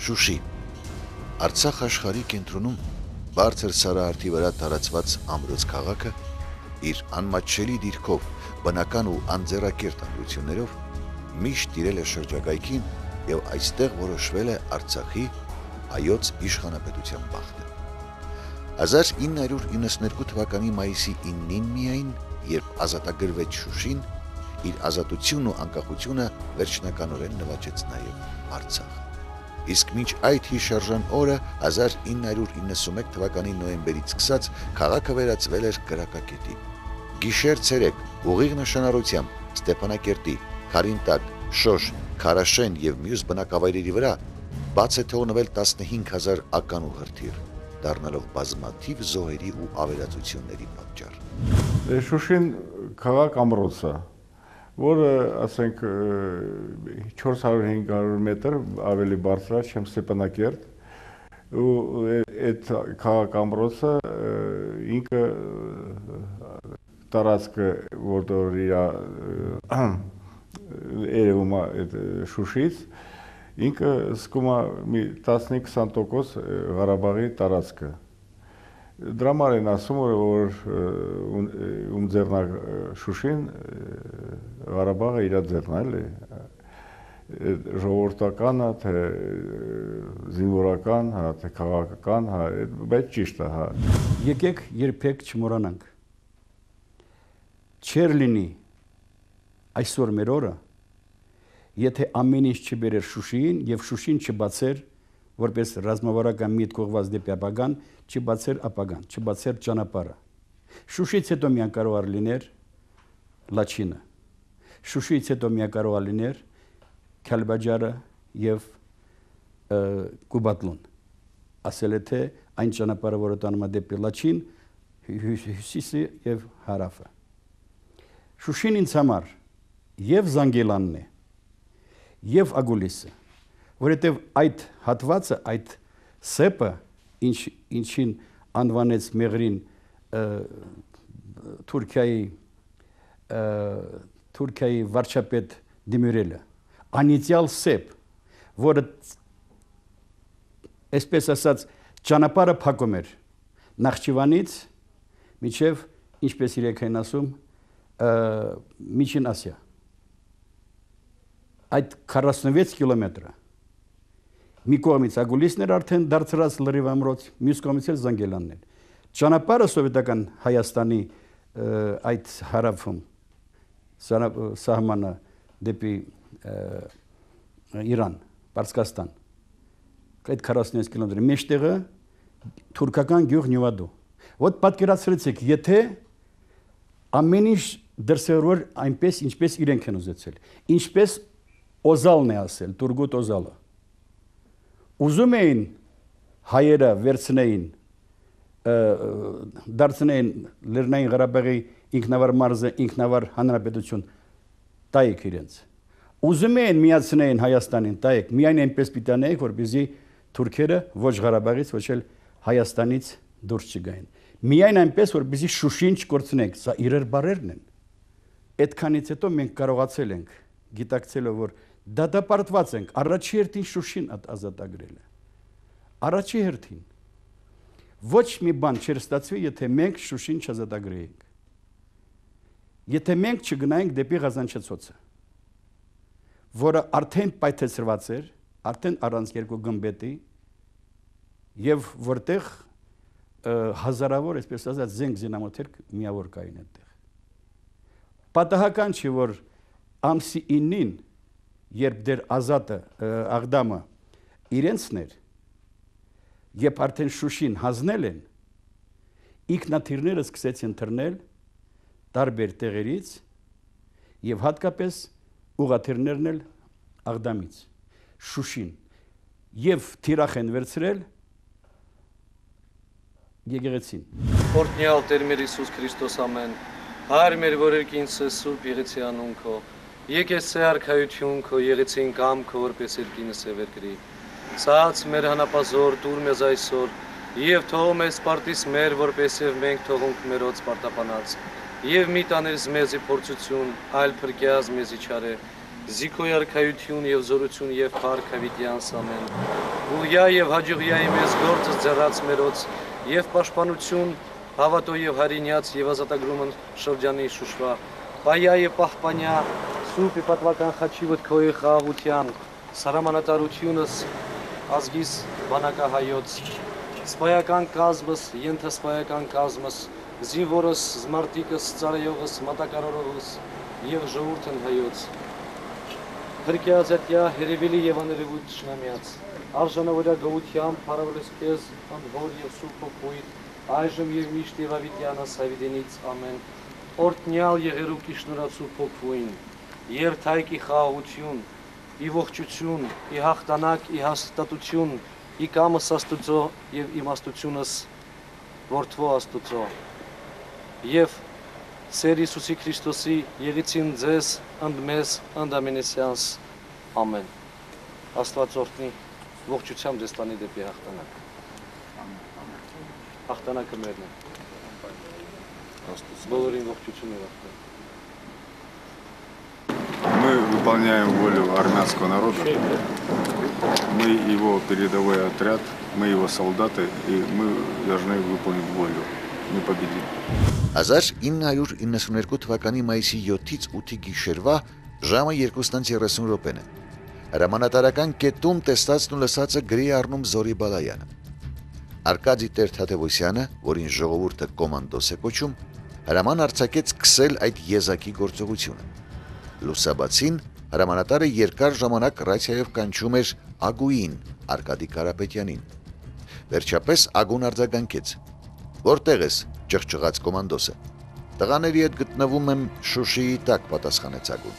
Շուշի Արցախ աշխարհի կենտրոնում բարձր սարահարթի վրա տարածված ամրոց քաղաքը իր անմատչելի դիրքով, բնական ու անձեռակերտ ամրություններով միշտ տիրել է շրջակայքին եւ այստեղ որոշվել է Արցախի հայոց իշխանապետության բախտը։ 1992 թվականի մայիսի 9-ին միայն, երբ ազատագրվեց Շուշին, իր ազատությունն ու անկախությունը վերջնականորեն նվաճեց նաեւ Արցախ։ Իսկ մինչ այդ հիշարժան օրը 1991 թվականի նոյեմբերից սկսած քաղաքը վերածվել էր կրակակետի։ Գիշեր-ցերեկ ուղիղ նշանառությամբ Ստեփանակերտի, Խարինտակ, Շոշ, Քարաշեն եւ մյուս բնակավայրերի վրա բաց է թողնվել 15000 ական ու հրթիռ, դառնալով բազմաթիվ զոհերի ու ավերածությունների պատճառ։ Շուշին քաղաք ամրոց է, որը ասենք 400-500 մետր ավելի բարձր է, չեմ Ստեփանակերտ, ու այդ քաղաք ամրոցը ինքը տարածքը, որտեղ իր երևում է այդ Շուշից, ինքը սկում է մի 15-20% Ղարաբաղի տարածքը։ Դրա համար են ասում, որ ում ձեռնա Շուշին, Ղարաբաղը իր ձեռնա, էլի, ժողովրդականը, թե զինվորական, թե քաղաքական, բայց ճիշտ է, հա։ Եկեք երբեք չմոռանանք։ Չեր լինի այսօր մեր օրը, եթե ամեն ինչ չբերեր Շուշիին եւ Շուշին չբացեր որպես ռազմավարական միտք ուղղված դեպի ապագան, չբացեր ապագան, չբացեր ճանապարհը։ Շուշից հետո միան կարող է լիներ Լաչինը։ Շուշից հետո միան կարող է լիներ Քալբաջարը եւ Կուբատլուն։ Ասել է թե այն ճանապարհը, որը տանում է դեպի Լաչին, հյուսիսը եւ հարավը։ Շուշին ինձ համար եւ Զանգելանն է, եւ Ագուլիսը, որովհետեւ այդ հատվածը, այդ սեպը, ինչին անվանեց Մեղրին Թուրքիայի վարչապետ Դեմիրելը, անիծյալ սեպ, որը այսպես ասած ճանապարհը փակում էր Նախճիվանից մինչև, ինչպես իրենք են ասում, Միջին Ասիա։ Այդ 46 կիլոմետրը մի կողմից Ագուլիսն էր արդեն դարձրած լրիվ ամրոց, մյուս կողմից էլ Զանգելանն էր։ Ճանապարհը սովետական Հայաստանի այդ հարավում սահմանը դեպի Իրան, Պարսկաստան, այդ 46 կիլոմետրի մեջտեղը թուրքական գյուղ Նյուվադու։ Ոտ պատկերացրեցիք, եթե ամեն ինչ դրսևորվեր այնպես, ինչպես իրենք են ուզեցել, ինչպես Օզալն է ասել, Տուրգուտ Օզալը։ Ուզում էին հայերը վերցնեին, դարձնեին Լեռնային Ղարաբաղի ինքնավար մարզը, ինքնավար հանրապետություն, տայեք իրենց։ Ուզում էին միացնեին Հայաստանին, տայեք, միայն այնպես պիտի անեիք, որպեսզի թուրքերը ոչ Ղարաբաղից, ոչ էլ Հայաստանից դուրս չգային։ Միայն այնպես, որպեսզի Շուշին չկորցնենք, սա իրեր բարերն են։ Այդքանից հետո մենք կարողացել ենք, գիտակցելով, որ դատապարտված ենք, առաջի հերթին Շուշին ազատագրել է։ Առաջի հերթին։ Ոչ մի բան չէր ստացվի, եթե մենք Շուշին չազատագրեինք։ Եթե մենք չգնայինք դեպի Ղազանչեցոցը, որը արդեն պայթեցրված էր, արդեն առանց երկու գմբեթի, եւ որտեղ հազարավոր, այսպես ասած, զենք զինամոթեր միավոր կային այդտեղ։ Պատահական չի, որ ամսի 9-ին, երբ դեր Ազատը, Աղդամը իրենցն էր, երբ արդեն Շուշին հանձնել են, ինքնաթիռները սկսեցին թռնել տարբեր տեղերից եւ հատկապես ուղաթիռներն էլ Աղդամից, Շուշին, եւ թիրախ են վերցրել եկեղեցին։ Օրհնյալ Տեր մեր Հիսուս Քրիստոս ամեն, Հայր մեր որ երկինցը սուրբ եղեցի անուն քո, եկես ցե արքայություն քո, եղեցին կամ քո որպես երկինս է վերգրի։ Ցած մեր հանապազոր դուր մեզ այսօր, եւ թող մեզ պարտիս մեր, որպես եւ մենք թողունք մերոց պարտապանած, եւ մի տաներս մեզի փորձություն, այլ փրկյազ մեզի չարե, Զիքոյ արքայություն եւ զորություն եւ փառք հավիտյանս ամեն։ Ուղյա եւ հաջողյայի մեզ գործը ձեռած մերոց եւ պաշտպանություն հավատո եւ հարինյաց եւ ազատագրումն շրջանի շուշվա։ Պայա եւ պահպանյա սուրբ պատվական խաչի վտքոյի խաղաղության սարամանատարությունս ազգիս բանակահայոց սպայական կազմս ենթասպայական կազմս զինվորս զմարտիկս ծառայողս մատակարարողս եւ ժողովուրդն հայոց Հրկիազատյա հերևելի եւ աներևույթ ճշնամյաց արժանավորյա գողությամբ փառավորես քեզ անհոր եւ սուրբ փոքույր այժմ եւ միշտ եւ ավիտյանս հավիտենից ամեն օրտնյալ եղերուկի շնորհացու փոքվույն երթայքի խաղաղություն ի ողջություն ի հաղթանակ ի հաստատություն ի կամս Աստուծո եւ իմաստությունս որդվո Աստուծո եւ Սեր Հիսուսի Քրիստոսի եղիցին ձեզ ընդ մեզ ընդ ամենեսյանս ամեն Աստված օրհնի ողջությամբ ձեզ տանի դեպի հաղթանակ հաղթանակը մերն է Աստծո բոլորին ողջություն եւ հաղթանակ Мы выполняем волю армянского народа, мы его передовой отряд, мы его солдаты, и мы должны выполнить волю, мы победим. 1992 թվականի մայիսի 7-ից 8-ի գիշերվա ժամը 2:30 րոպեն է։ Հրամանատարական կետում տեսածն ու լսածը գրի առնում Զորի Բալայանը։ Արկադի Տեր-Թադևոսյանը, որին ժողովուրդը կոմանդոս է կոչում, հրաման արձակեց սկսել այդ եզակի գործողությունը։ Լուսաբացին հրամանատարը երկար ժամանակ ռադիոյով կանչում էր Ագուին, Արկադի Կարապետյանին։ Վերջապես Ագուն արձագանքեց. «Որտեղ ես, ճղճղաց կոմանդոսը»։ «Տղաների հետ գտնվում եմ Շուշիի տակ», պատասխանեց Ագուն։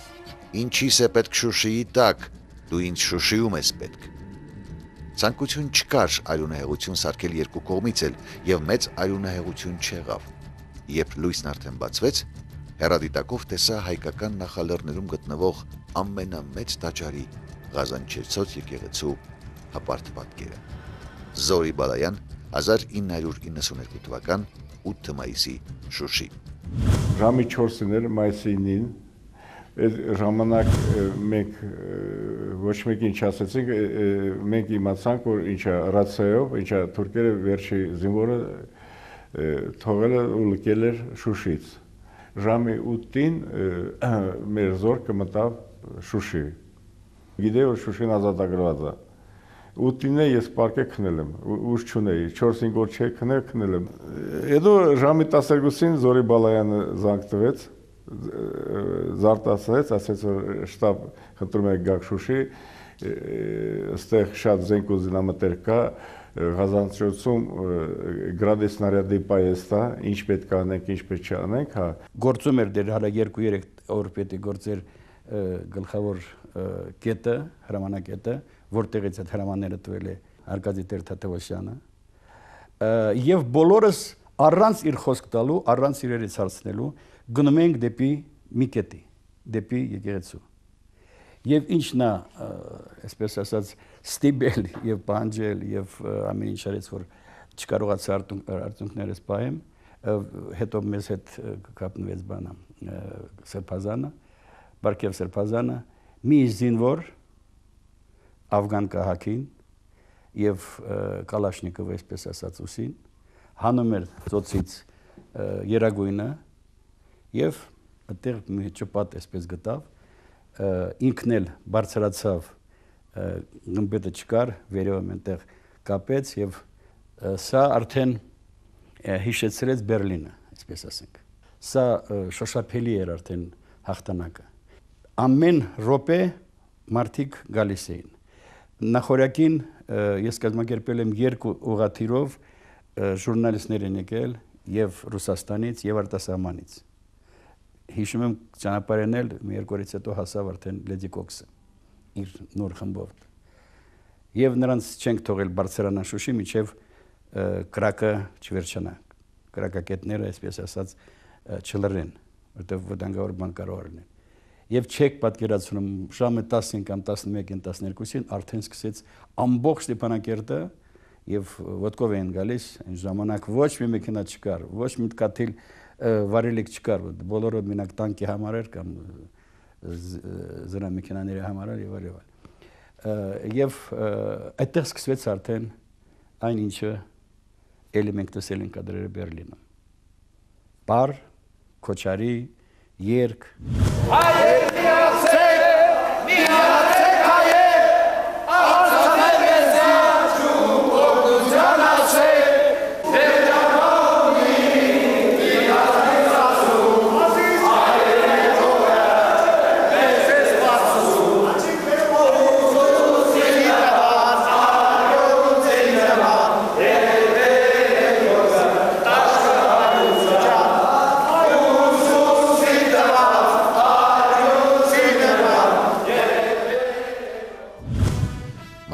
«Ինչի՞ս է պետք Շուշիի տակ, դու ինձ Շուշիում ես պետք»։ Ցանկություն չկար արյունահեղություն սարքել երկու կողմից էլ եւ մեծ արյունահեղություն չեղավ։ Երբ լույսն արդեն բացվեց, հեռադիտակով տեսա հայկական նախալեռներում գտնվող ամենամեծ տաճարի Ղազանչեցոց եկեղեցու հպարտ պատկերը։ Զորի Բալայան 1992 թվական 8 մայիսի Շուշի։ Ժամի 4-ին էր մայիսի 9-ին, այդ ժամանակ մենք ոչ մեկին չասեցինք, մենք իմացանք, որ ինչա ռացիայով, ինչա թուրքերը վերջի զինվորը թողել ու լքել էր Շուշից։ Ժամի 8-ին մեր զորքը մտավ Շուշի։ Գիտեի, որ Շուշին ազատագրված է։ 8-ին ես պարկե քնել եմ, ուժ չունեի, 4-5 օր չէի քնել եմ։ Հետո ժամի 12-ին Զորի Բալայանը զանգ տվեց, զարտասեց, ասեց, որ շտաբ խնդրում եք գաք Շուշի, այստեղ շատ զենք ու զինամթեր կա, Ղազանչոցում գրադի սնարյադի պայեստ է, ինչ պետք է անենք, ինչ պետք չանենք, հա։ Գործում էր դեր հələ 2-3 օր պետք է գործեր գլխավոր կետը, հրամանակետը, որտեղից այդ հրամանները տվել է Արկադի Տեր-Թադևոսյանը, եւ բոլորս առանց իր խոսք տալու, առանց իրերից հարցնելու գնում ենք դեպի մի կետի, դեպի եկեղեցու։ Եվ ինչն է, այսպես ասած, ստիպել եւ պահանջել եւ ամեն ինչ արեց, որ չկարողացա արդյունքներս պահեմ, հետո մեզ հետ կապնվեց բանը Սրբազանը, Բարգև Սրբազանը, մի զինվոր Աֆղան քաղաքին եւ Կալաշնիկովը, այսպես ասած, ուսին, հանում էր ծոցից երագույնը եւ այդտեղ մի ճպատ այսպես գտավ, ինքն էլ բարձրացավ, գմբեթը չկար, վերևում այնտեղ կապեց եւ սա արդեն հիշեցրեց Բերլինը, այսպես ասենք։ Սա շոշափելի էր արդեն հաղթանակը։ Ամեն րոպե մարդիկ գալիս էին։ Նախորյակին ես կազմակերպել եմ 2 ուղղաթիռով ժուրնալիստներ են եկել եւ Ռուսաստանից եւ արտասահմանից։ Հիշում եմ ճանապարհն էլ մի 2 օրից հետո հասավ արդեն Լեդի Կոքսը իր նոր խմբով։ Եվ նրանց չենք թողել բարձրանան Շուշի միջև կրակը չվերջանա։ Կրակակետները, այսպես ասած, չլռեն, որտեղ վտանգավոր բան կարող լինել։ Եվ չեք պատկերացնում ժամը 10-ին կամ 11-ին 12-ին արդեն սկսեց ամբողջ Ստեփանակերտը եւ ոտքով էին գալիս, այն ժամանակ ոչ մի մեքենա չկար, ոչ մի կաթիլ վարելիք չկար, բոլորը մենակ տանկի համար էր կամ զրամեքենաների համար եւ այլ։ Եվ այդտեղ սկսվեց արդեն այն ինչը ելի մենք տեսել ենք կադրերը Բերլինում։ Բար, քոչարի, երգ։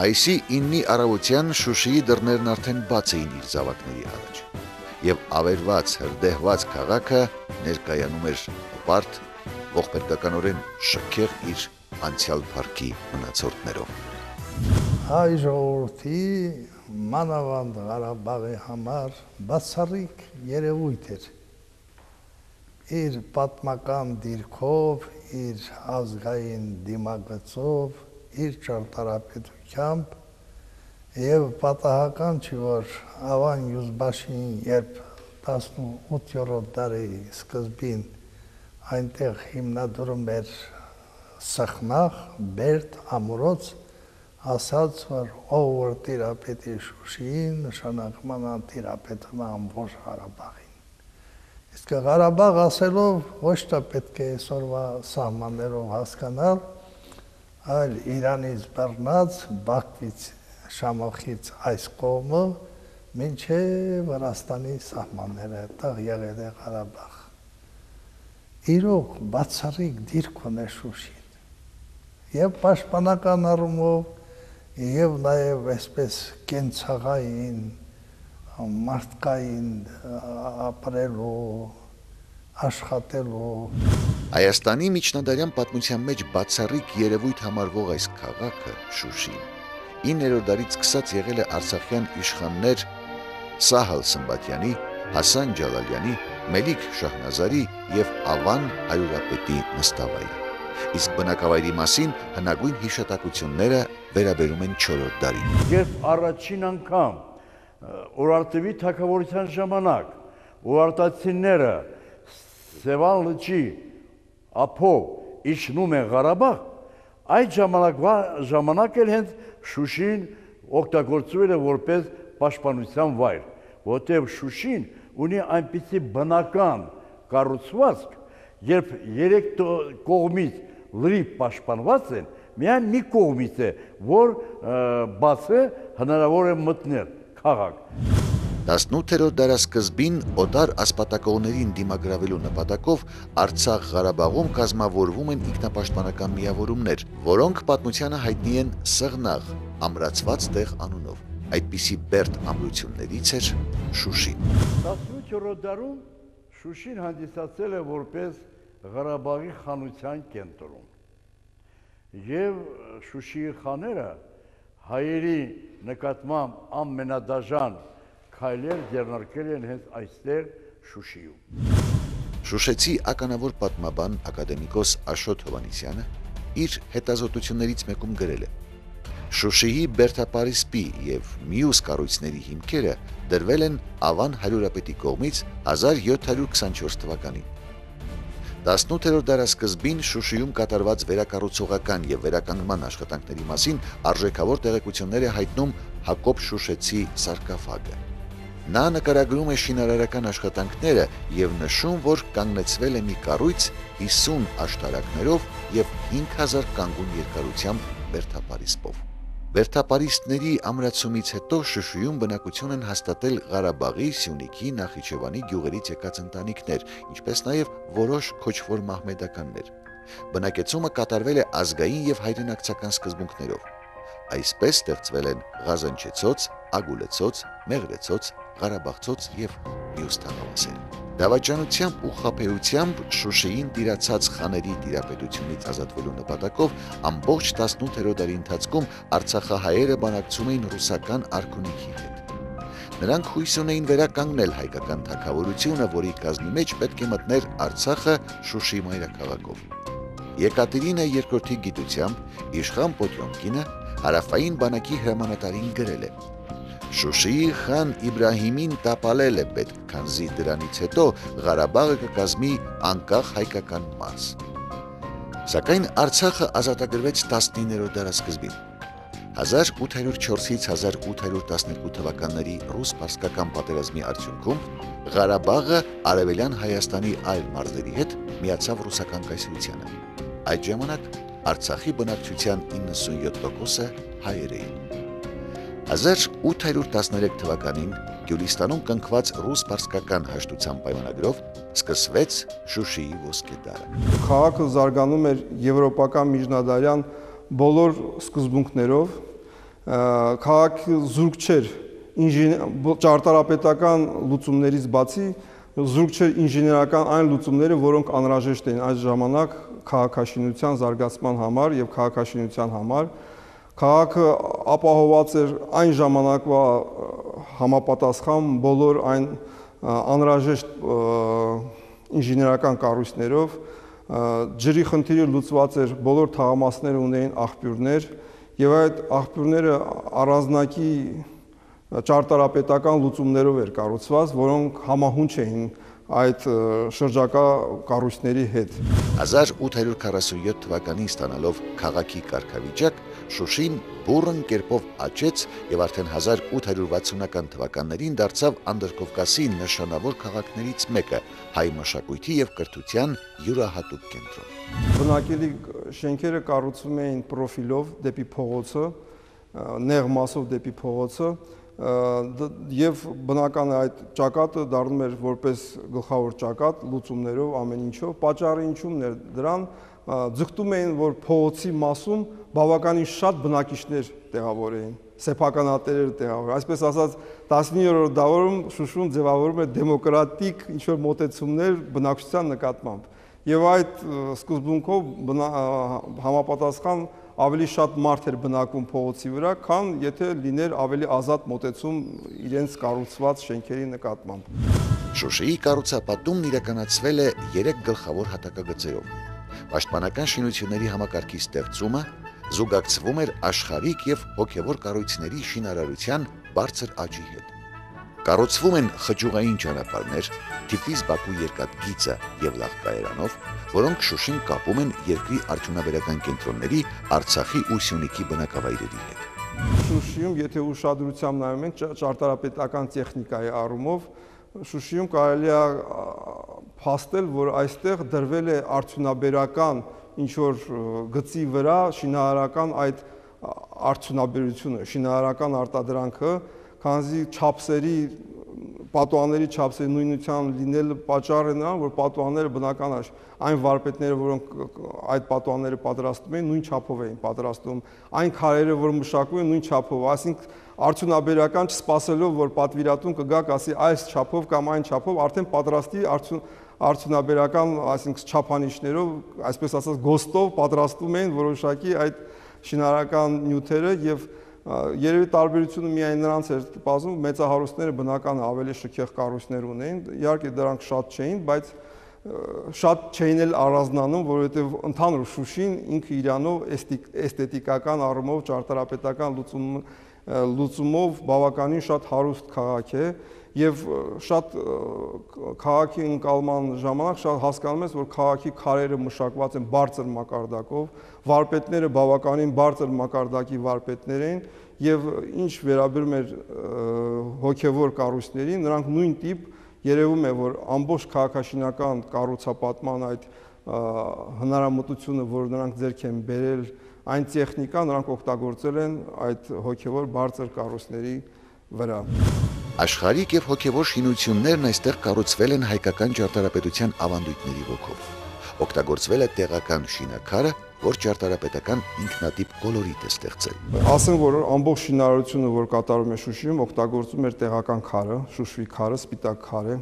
Մայիսի 9-ի առավոտյան Շուշիի դռներն արդեն բաց էին իր զավակների առաջ, եւ ավերված, հրդեհված քաղաքը ներկայանում էր պարտ, ողբերգականորեն շքեղ իր անցյալ փառքի մնացորդներով։ Հայ ժողովրդի մանավանդ Ղարաբաղի համար բացառիկ երևույթ էր։ Իր պատմական դիրքով, իր ազգային դիմագծով, իր ճարտարապետությամբ եւ պատահական չի, որ Ավան Յուզբաշին երբ 18-րդ դարի սկզբին այնտեղ հիմնադրում էր սխնաղ, Բերդ, ամուրոց, ասաց, որ ով որ տիրապետի Շուշիին, նշանակման տիրապետում ամբողջ Ղարաբաղին։ Իսկ Ղարաբաղ ասելով ոչ թե պետք է այսօրվա սահմաններով հասկանալ, այլ Իրանից բռնած Բաքվից, Շամախից այս կողմը մինչև Վրաստանի սահմանները այդտեղ եղել է Ղարաբաղ։ Իրոք բացառիկ դիրք ուներ Շուշին։ Եվ պաշտպանական առումով, եւ նաեւ այսպես կենցաղային, մարդկային ապրելու, աշխատելու։ Հայաստանի միջնադարյան պատմության մեջ բացառիկ երևույթ համարվող այս քաղաքը Շուշին 9-րդ դարից սկսած եղել է արցախյան իշխաններ Սահալ Սմբատյանի, Հասան Ջալալյանի, Մելիք Շահնազարի եւ Ավան Հարյուրապետի նստավայրը։ Իսկ բնակավայրի մասին հնագույն հիշատակությունները վերաբերում են 4-րդ դարին։ Երբ առաջին անգամ Ուրարտավի թագավորության ժամանակ ուրարտացիները Սևան լճի ափով իջնում են Ղարաբաղ, այդ ժամանակ էլ հենց Շուշին օգտագործվել է որպես պաշտպանության վայր, որտեղ Շուշին ունի այնպիսի բնական կառուցվածք, երբ երեք կողմից լրիվ պաշտպանված են, միայն մի կողմից է, որ բաց է, հնարավոր է մտնել քաղաք։ 18-րդ դարասկզբին օտար ասպատակողներին դիմագրավելու նպատակով Արցախ-Ղարաբաղում կազմավորվում են ինքնապաշտպանական միավորումներ, որոնք պատմությանը հայտնի են Սղնաղ, ամրացված տեղ անունով։ Այդպիսի բերդ ամրություններից էր Շուշին։ 18-րդ դարում Շուշին հանդիսացել է որպես Ղարաբաղի խանության կենտրոն։ Եվ Շուշիի խաները հայերի նկատմամբ ամենադաժան քայլեր ձեռնարկել են հենց այստեղ Շուշիում։ Շուշեցի ականավոր պատմաբան ակադեմիկոս Աշոտ Հովհաննիսյանը իր հետազոտություններից մեկում գրել է. Շուշիի Բերդապարիսպի եւ մյուս կառույցների հիմքերը դրվել են Ավան Հարյուրապետի կողմից 1724 թվականին։ 18-րդ դարասկզբին Շուշիում կատարված վերակառուցողական եւ վերականգնման աշխատանքների մասին արժեքավոր տեղեկություններ է հայտնում Հակոբ Շուշեցի սարկաֆագը։ Նա նկարագրում է շինարարական աշխատանքները եւ նշում, որ կանգնեցվել է մի կառույց 50 աշտարակներով եւ 5000 կանգուն երկարությամբ Բերդապարիսպով։ Բերդապարիսպների ամրացումից հետո Շուշիում բնակություն են հաստատել Ղարաբաղի, Սյունիքի, Նախիջևանի գյուղերից եկած ընտանիքներ, ինչպես նաեւ որոշ քոչվոր մահմեդականներ։ Բնակեցումը կատարվել է ազգային եւ հայրենակցական սկզբունքներով։ Այսպես ստեղծվել են Ղազանչեցոց, Ագուլեցոց, Մեղրեցոց, Ղարաբաղցոց եւ մյուս թագավորներ։ Դավաճանությամբ ու խաբեությամբ Շուշիին տիրացած խաների տիրապետությունից ազատվելու նպատակով ամբողջ 18-րդ դարի ընթացքում արցախահայերը բանակցում էին ռուսական արքունիքի հետ։ Նրանք հույս ունեին վերականգնել հայկական թագավորությունը, որի կազմի մեջ պետք է մտներ Արցախը Շուշի մայրաքաղաքով։ Եկատերինա II-ի գիտությամբ Իշխան Պոտյոմկինը հարավային բանակի հրամանատարին գրել է. Շուշիի խան Իբրահիմին տապալել է պետք, քանզի դրանից հետո Ղարաբաղը կկազմի անկախ հայկական մարզ։ Սակայն Արցախը ազատագրվեց 19-րդ դարասկզբին։ 1804-ից 1812 թվականների ռուս-պարսկական պատերազմի արդյունքում Ղարաբաղը արևելյան Հայաստանի այլ մարզերի հետ միացավ ռուսական կայսրությանը։ Այդ ժամանակ Արցախի բնակչության 97%-ը հայեր էին։ 1813 թվականին Գյուլիստանում կնքված ռուս-պարսկական հաշտության պայմանագրով սկսվեց Շուշիի ոսկե դարը։ Քաղաքը զարգանում էր եվրոպական միջնադարյան բոլոր սկզբունքներով, քաղաքը զուրկ չէր ճարտարապետական լուծումներից բացի, զուրկ չէր ինժեներական այն լուծումները, որոնք անհրաժեշտ էին այս ժամանակ քաղաքաշինության զարգացման համար եւ քաղաքաշինության համար։ Քաղաքը ապահովված էր այն ժամանակվա համապատասխան բոլոր այն անհրաժեշտ ինժեներական կառույցներով, ջրի խնդիրը լուծված էր, բոլոր թաղամասները ունեին աղբյուրներ եւ այդ աղբյուրները առանձնակի ճարտարապետական լուծումներով էր կառուցված, որոնք համահունչ էին այդ շրջակա կառույցների հետ։ 1847 թվականին ստանալով քաղաքի կարգավիճակ, Շուշին բուռն կերպով աճեց եւ արդեն 1860-ական թվականներին դարձավ Անդրկովկասի նշանավոր քաղաքներից մեկը, հայ մշակույթի եւ կրթության յուրահատուկ կենտրոն։ Բնակելի շենքերը կառուցվում էին պրոֆիլով դեպի փողոցը, նեղ մասով դեպի փողոցը, եւ բնական է այդ ճակատը դառնում էր որպես գլխավոր ճակատ լուծումներով ամեն ինչով, պատճառը ինչումն էր դրան, ձգտում էին, որ փողոցի մասում բավականին շատ բնակիչներ տեղավոր էին, սեփականատերեր տեղավոր, այսպես ասած 19-րդ դարում Շուշուն ձևավորում է դեմոկրատիկ ինչ-որ մոտեցումներ բնակչության նկատմամբ եւ այդ սկզբունքով համապատասխան ավելի շատ մարդ էր բնակվում փողոցի վրա, քան եթե լիներ ավելի ազատ մոտեցում իրենց կառուցված շենքերի նկատմամբ։ Շուշիի կառուցապատումն իրականացվել է 3 գլխավոր հատակագծերով։ Պաշտպանական շինությունների համակարգի ստեղծումը զուգակցվում էր աշխարհիկ եւ հոգեվոր կառույցների շինարարության բարձր աճի հետ։ Կառուցվում են խճուղային ճանապարհներ, Թիֆլիս-Բաքու երկաթգիծը եւ Լախկայերանով, որոնք Շուշին կապում են երկրի արդյունաբերական կենտրոնների Արցախի ու Սյունիքի բնակավայրերի հետ։ Շուշիում, եթե ուշադրությամբ նայում ենք ճարտարապետական տեխնիկայի առումով, Շուշիում կարելի է փաստել, որ այստեղ դրվել է արդյունաբերական ինչ-որ գծի վրա շինարարական այդ արդյունաբերությունը, շինարարական արտադրանքը, քանզի չափսերի, պատուհանների չափսերի նույնության լինելը պատճառ է նրան, որ պատուհանները բնական է, այն վարպետները, որոնք այդ պատուհանները պատրաստում էին, նույն չափով էին պատրաստում, այն քարերը, որ մշակում են, նույն չափով, այսինքն արդյունաբերական չսպասելով, որ պատվիրատուն կգա, ասի այս չափով կամ այն չափով, արդեն պատրաստի արդյունաբերական, այսինքն չափանիշներով, այսպես ասած գոստով պատրաստում էին որոշակի այդ շինարարական նյութերը եւ երևի տարբերությունը միայն նրանց էր բազում, մեծահարուստները բնական ավելի շքեղ կառույցներ ունեին, իհարկե դրանք շատ չէին, բայց շատ չէին էլ առանձնանում, որովհետև ընդհանուր Շուշին ինքը իրանով էսթետիկական առումով ճարտարապետական լուծումով բավականին շատ հարուստ քաղաք է եւ շատ քաղաքի ընկալման ժամանակ շատ հասկանում ես, որ քաղաքի քարերը մշակված են բարձր մակարդակով, վարպետները բավականին բարձր մակարդակի վարպետներ են եւ ինչ վերաբերում է հոգեվոր կառույցներին, նրանք նույն տիպ երևում է, որ ամբողջ քաղաքաշինական կառուցապատման այդ հնարամտությունը, որ նրանք ձեռք են բերել այն տեխնիկա, նրանք օգտագործել են այդ հոգեվոր բարձր կառույցների վրա։ Աշխարհիկ եւ հոգեվոր շինություններն այստեղ կառուցվել են հայկական ճարտարապետության ավանդույթների ոգով։ Օգտագործվել է տեղական շինաքարը, որ ճարտարապետական ինքնատիպ կոլորիտ է ստեղծել։ Ասեմ, որ ամբողջ շինարարությունը, որ կատարում է Շուշիում, օգտագործում էր տեղական քարը, Շուշվի քարը, սպիտակ քար է,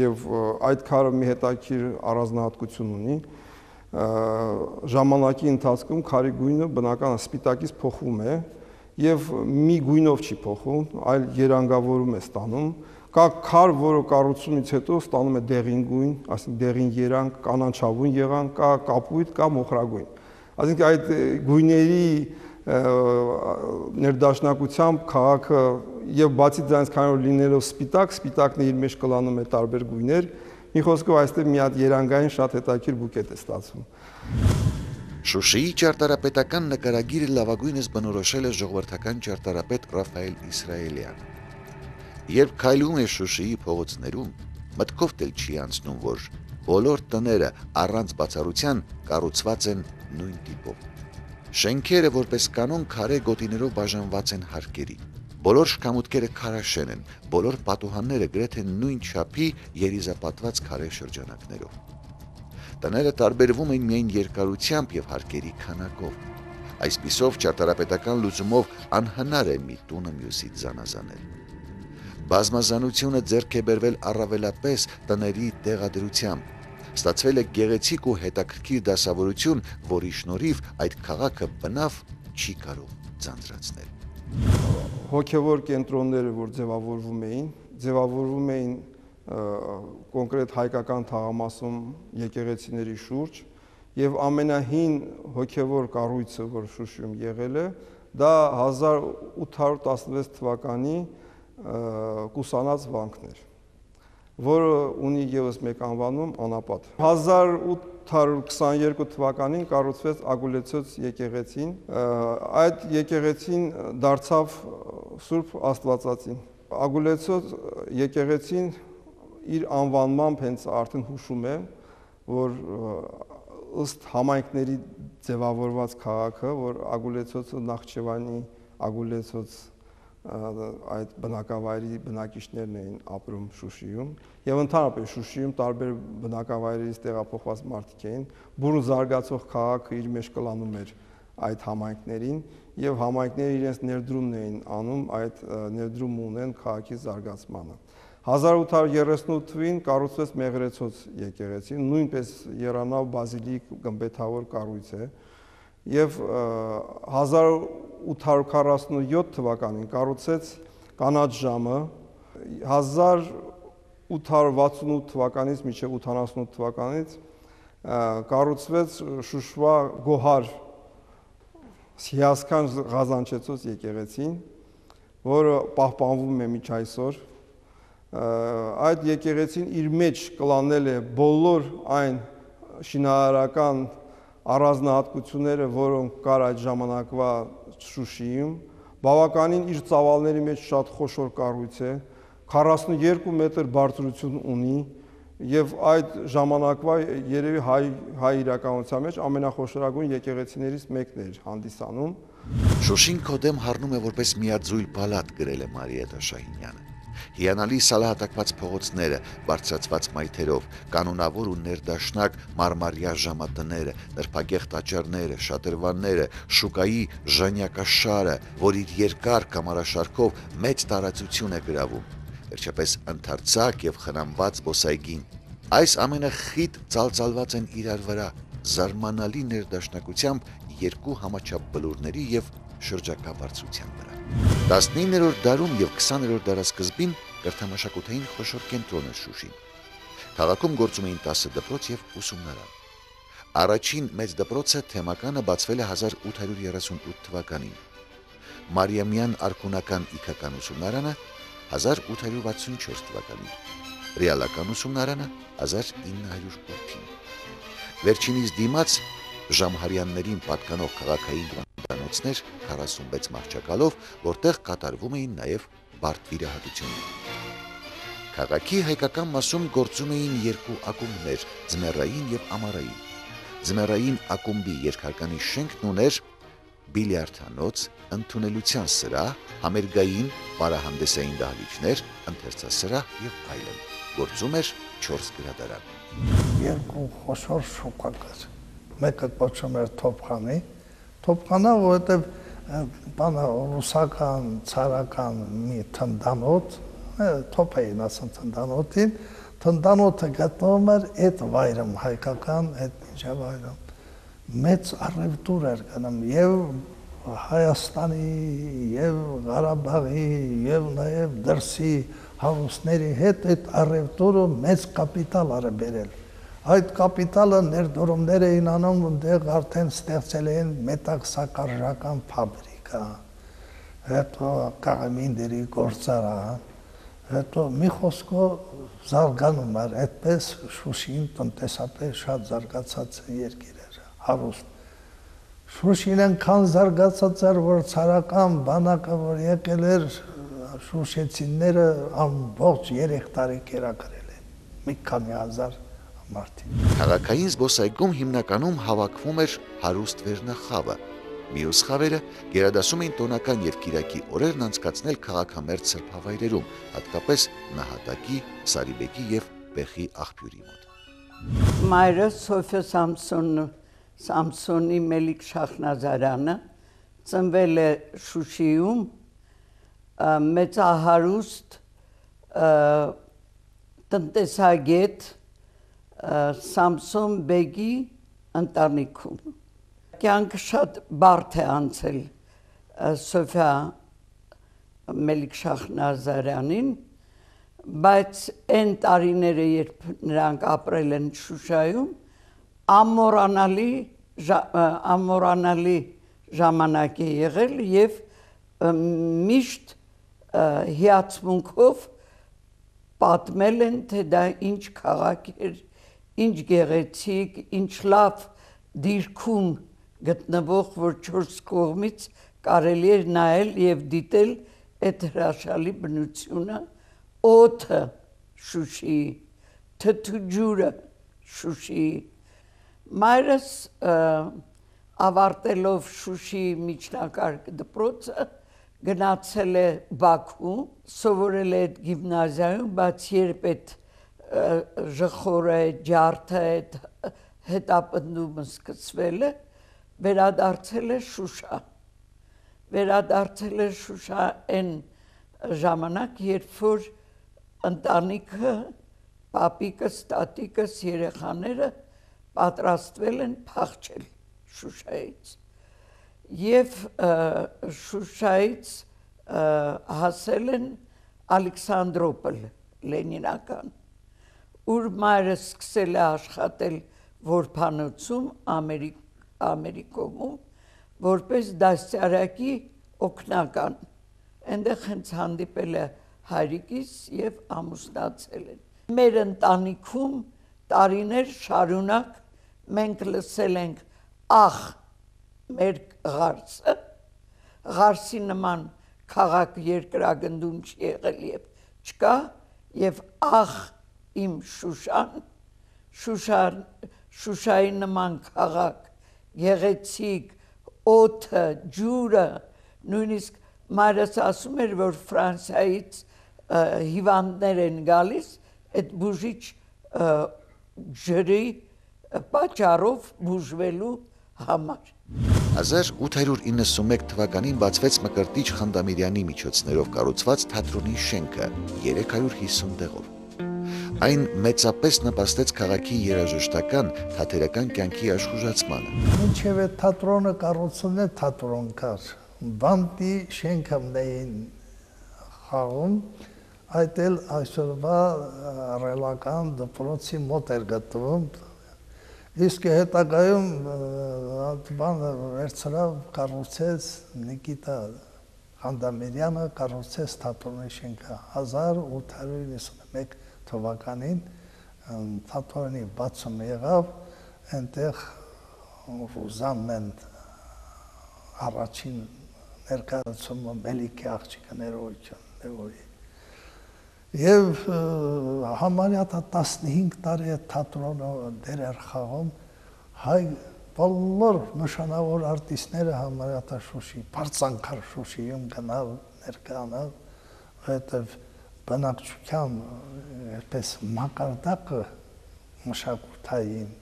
եւ այդ քարը մի հետաքրքիր առանձնահատկություն ունի։ Ժամանակի ընթացքում քարի գույնը բնական սպիտակից փոխվում է եւ մի գույնով չի փոխում, այլ երանգավորում է ստանում, կա քար, որը կառուցումից հետո ստանում է դեղին գույն, այսինքն դեղին երանգ, կանաչավուն եղանք, կա կապույտ, կա մոխրագույն։ Այսինքն այդ գույների ներդաշնակությամբ քաղաքը եւ բացի դրանից քանի որ լինելով սպիտակն իր մեջ կլանում է տարբեր գույներ, մի խոսքով այստեղ մի հատ երանգային շատ հետաքրքիր բուկետ է ստացվում։ Շուշիի ճարտարապետական նկարագիրը լավագույնս բնորոշել է ժողովրդական ճարտարապետ Ռաֆայել Իսրայելյանը։ Երբ քայլում է Շուշիի փողոցներում, մտքով էլ չի անցնում, որ բոլոր տները առանց բացառության կառուցված են նույն տիպով։ Շենքերը որպես կանոն քարե գոտիներով բաժանված են հարկերի։ Բոլոր շքամուտքերը քարաշեն են, բոլոր պատուհանները գրեթե նույն չափի երիզապատված քարե շրջանակներով։ Տները տարբերվում են միայն երկարությամբ եւ հարկերի քանակով։ Այսպիսով ճարտարապետական լուծումով անհնար է մի տունը մյուսից զանազանել։ Բազմազանությունը ձեռք է բերվել առավելապես տների տեղադրությամբ։ Ստացվել է գեղեցիկ ու հետաքրքիր դասավորություն, որի շնորհիվ այդ քաղաքը բնավ չի կարող ձանձրացնել։ Հոգևոր կենտրոնները, որ ձևավորվում էին կոնկրետ հայկական թաղամասում եկեղեցիների շուրջ եւ ամենահին հոգևոր կառույցը, որ Շուշիում եղել է, դա 1816 թվականի Կուսանած վանքն էր, որը ունի եւս մեկ անվանում անապատ։ 1822 թվականին կառուցվեց Ագուլեցոց եկեղեցին, այդ եկեղեցին դարձավ Սուրբ Աստվածածին։ Ագուլեցոց եկեղեցին իր անվանմամբ հենց արդեն հուշում է, որ ըստ համայնքների ձևավորված քաղաքը, որ Ագուլեցոցը Նախճեվանի Ագուլեցոց այդ բնակավայրի բնակիչներն էին ապրում Շուշիում եւ ընդհանրապես Շուշիում տարբեր բնակավայրերից տեղափոխված մարդիկ էին, բուռն զարգացող քաղաքը իր մեջ կլանում էր այդ համայնքներին եւ համայնքները իրենց ներդրումն էին անում այդ ներդրումը ունեն քաղաքի զարգացմանը։ 1838 թվականին կառուցվեց Մեղրեցոց եկեղեցին, նույնպես եռանավ բազիլիկ գմբեթավոր կառույց է եւ 1847 թվականին կառուցեց Կանաչ ժամը, 1868 թվականից մինչև 88 թվականից կառուցվեց Շուշվա Գոհար Սիասքան Ղազանչեցոց եկեղեցին, որը պահպանվում է մինչ այսօր։ Այդ եկեղեցին իր մեջ կլանել է բոլոր այն շինարարական առանձնահատկությունները, որոնք կար այդ ժամանակվա Շուշիում, բավականին իր ծավալների մեջ շատ խոշոր կառույց է, 42 մետր բարձրություն ունի եւ այդ ժամանակվա երևի հայ իրականության մեջ ամենախոշորագույն եկեղեցիներից մեկն էր հանդիսանում։ Շուշին կոդեմ հառնում է որպես միաձույլ պալատ գրել է Մարիետա Շահինյանը։ Հիանալի սալահատակված փողոցները, բարձրացված մայթերով, կանոնավոր ու ներդաշնակ մարմարյա ժամատները, նրբագեղ տաճարները, շատրվանները, շուկայի ժանյակաշարը, որ իր երկար կամարաշարքով մեծ տարածություն է գրավում, վերջապես ընդարձակ եւ խնամված բոսայգին։ Այս ամենը խիտ ծալծալված են իրար վրա, զարմանալի ներդաշնակությամբ երկու համաչափ բլուրների եւ շրջակա բարձրության վրա։ 19-րդ դարում եւ 20-րդ դարասկզբին կրթամշակութային խոշոր կենտրոն էր Շուշին։ Քաղաքում գործում էին 10 դպրոց եւ ուսումնարան։ Առաջին մեծ դպրոցը թեմականը բացվել է 1838 թվականին։ Մարիամյան արքունական իքական ուսումնարանը 1864 թվականին։ Ռեալական ուսումնարանը 1908-ին։ Վերջինիս դիմաց Ժամհարյաններին պատկանող քաղաքային հյուրանոցներ 46 մահճակալով, որտեղ կատարվում էին նաև բարդ վիրահատություններ։ Քաղաքի հայկական մասում գործում էին երկու ակումբներ՝ ձմեռային եւ ամառային։ Ձմեռային ակումբի երկհարկանի շենքն ուներ բիլիարդանոց, ընդունելության սրահ, համերգային պարահանդեսային դահլիճներ, ընթերցասրահ եւ այլն։ Գործում էր 4 գրադարան։ Երկու խոշոր շուկա կար։ Մեկը կոչվում էր Թոփխանի, Թոփխանա, որովհետև բանը ռուսական, ցարական մի թնդանոթ, թոփ էին ասում թնդանոթին, թնդանոթը գտնվում էր այդ վայրում, հայկական այդ միջավայրում։ Մեծ առևտուր էր գնում եւ Հայաստանի եւ Ղարաբաղի եւ նաեւ դրսի հարուստների հետ այդ առևտուրը մեծ կապիտալ արը բերել։ Այդ կապիտալը ներդրումներ էին անում, այնտեղ արդեն ստեղծել էին մետաքսակարժական ֆաբրիկա, հետո կաղամինդերի գործարան, հետո մի խոսքով զարգանում էր, այդպես Շուշին տնտեսապես շատ զարգացած երկիր էր, հարուստ։ Շուշին այնքան զարգացած էր, որ ցարական բանակը, որ եկել էր, շուշեցիները ամբողջ 3 տարի կերակրել են, մի քանի հազար մարդի։ Քաղաքային զբոսայգում հիմնականում հավաքվում էր հարուստ վերնախավը։ Մյուս խավերը գերադասում էին տոնական եւ կիրակի օրերն անցկացնել քաղաքամերձ սրբավայրերում, հատկապես Նահատակի, Սարիբեկի եւ Բեխի աղբյուրի մոտ։ Մայրը Սոֆիա Սամսոնի Մելիք Շախնազարյանը ծնվել է Շուշիում, մեծահարուստ տնտեսագետ Սամսոն Բեգի ընտանիքում։ Կյանքը շատ բարդ է անցել Սոֆիա Մելիք Շախնազարյանին, բայց այն տարիները, երբ նրանք ապրել են Շուշայում, ամորանալի ժամանակ է եղել եւ միշտ հիացմունքով պատմել են, թե դա ինչ քաղաք էր, ինչ գեղեցիկ, ինչ լավ դիրքում գտնվող, որ 4 կողմից կարելի էր նայել եւ դիտել այդ հրաշալի բնությունը, օդը Շուշիի, թթու ջուրը Շուշիի։ Մայրս ավարտելով Շուշիի միջնակարգ դպրոցը գնացել է Բաքու, սովորել է գիմնազիայում, բայց երբ այդ ժխորը, ջարդը, հետապնդումը սկսվել է, վերադարձել է Շուշա։ Վերադարձել է Շուշա այն ժամանակ, երբ որ ընտանիքը, պապիկս, տատիկս, երեխաները պատրաստվել են փախչել Շուշայից եւ Շուշայից հասել են Ալեքսանդրոպոլ Լենինական, ուր մայրը սկսել է աշխատել որբանոցում Ամերիկոմում, որպես դաստիարակի օգնական։ Այնտեղ հենց հանդիպել է հայրիկիս եւ ամուսնացել են։ Մեր ընտանիքում տարիներ շարունակ մենք լսել ենք ախ մեր Ղարսը, Ղարսի նման քաղաք երկրագնդում չի եղել եւ չկա, եւ ախ իմ Շուշան, Շուշայի նման քաղաք, գեղեցիկ, օդը, ջուրը, նույնիսկ մայրս ասում էր, որ Ֆրանսիայից հիվանդներ են գալիս, այդ բուժիչ ջրի պատճառով բուժվելու համար։ 1891 թվականին բացվեց Մկրտիչ Խանդամիրյանի միջոցներով կառուցված թատրոնի շենքը 350 տեղով։ Այն մեծապես նպաստեց քաղաքի երաժշտական, թատերական կյանքի աշխուժացմանը։ Մինչև այդ թատրոնը կառուցվում է թատրոն կար, բանտի շենքը էին խաղում, այդ էլ այսօրվա ռելական դպրոցի մոտ էր գտնվում, իսկ հետագայում բանը վերցրավ, կառուցեց Նիկիտա Խանդամիրյանը, կառուցեց թատրոնի շենքը 1891 թվականին թատրոնի բացումը եղավ, այնտեղ Ռուզաննեն առաջին ներկայացումը Մելիքի աղջիկը ներողություն եւ համարյա 15 տարի թատրոնը դեր էր խաղում հայ բոլոր նշանավոր արտիստները համարյա Շուշի, բարձանքար Շուշիում գնալ ներկայանալ, որովհետեւ բնակչության այսպես մակարդակը մշակութային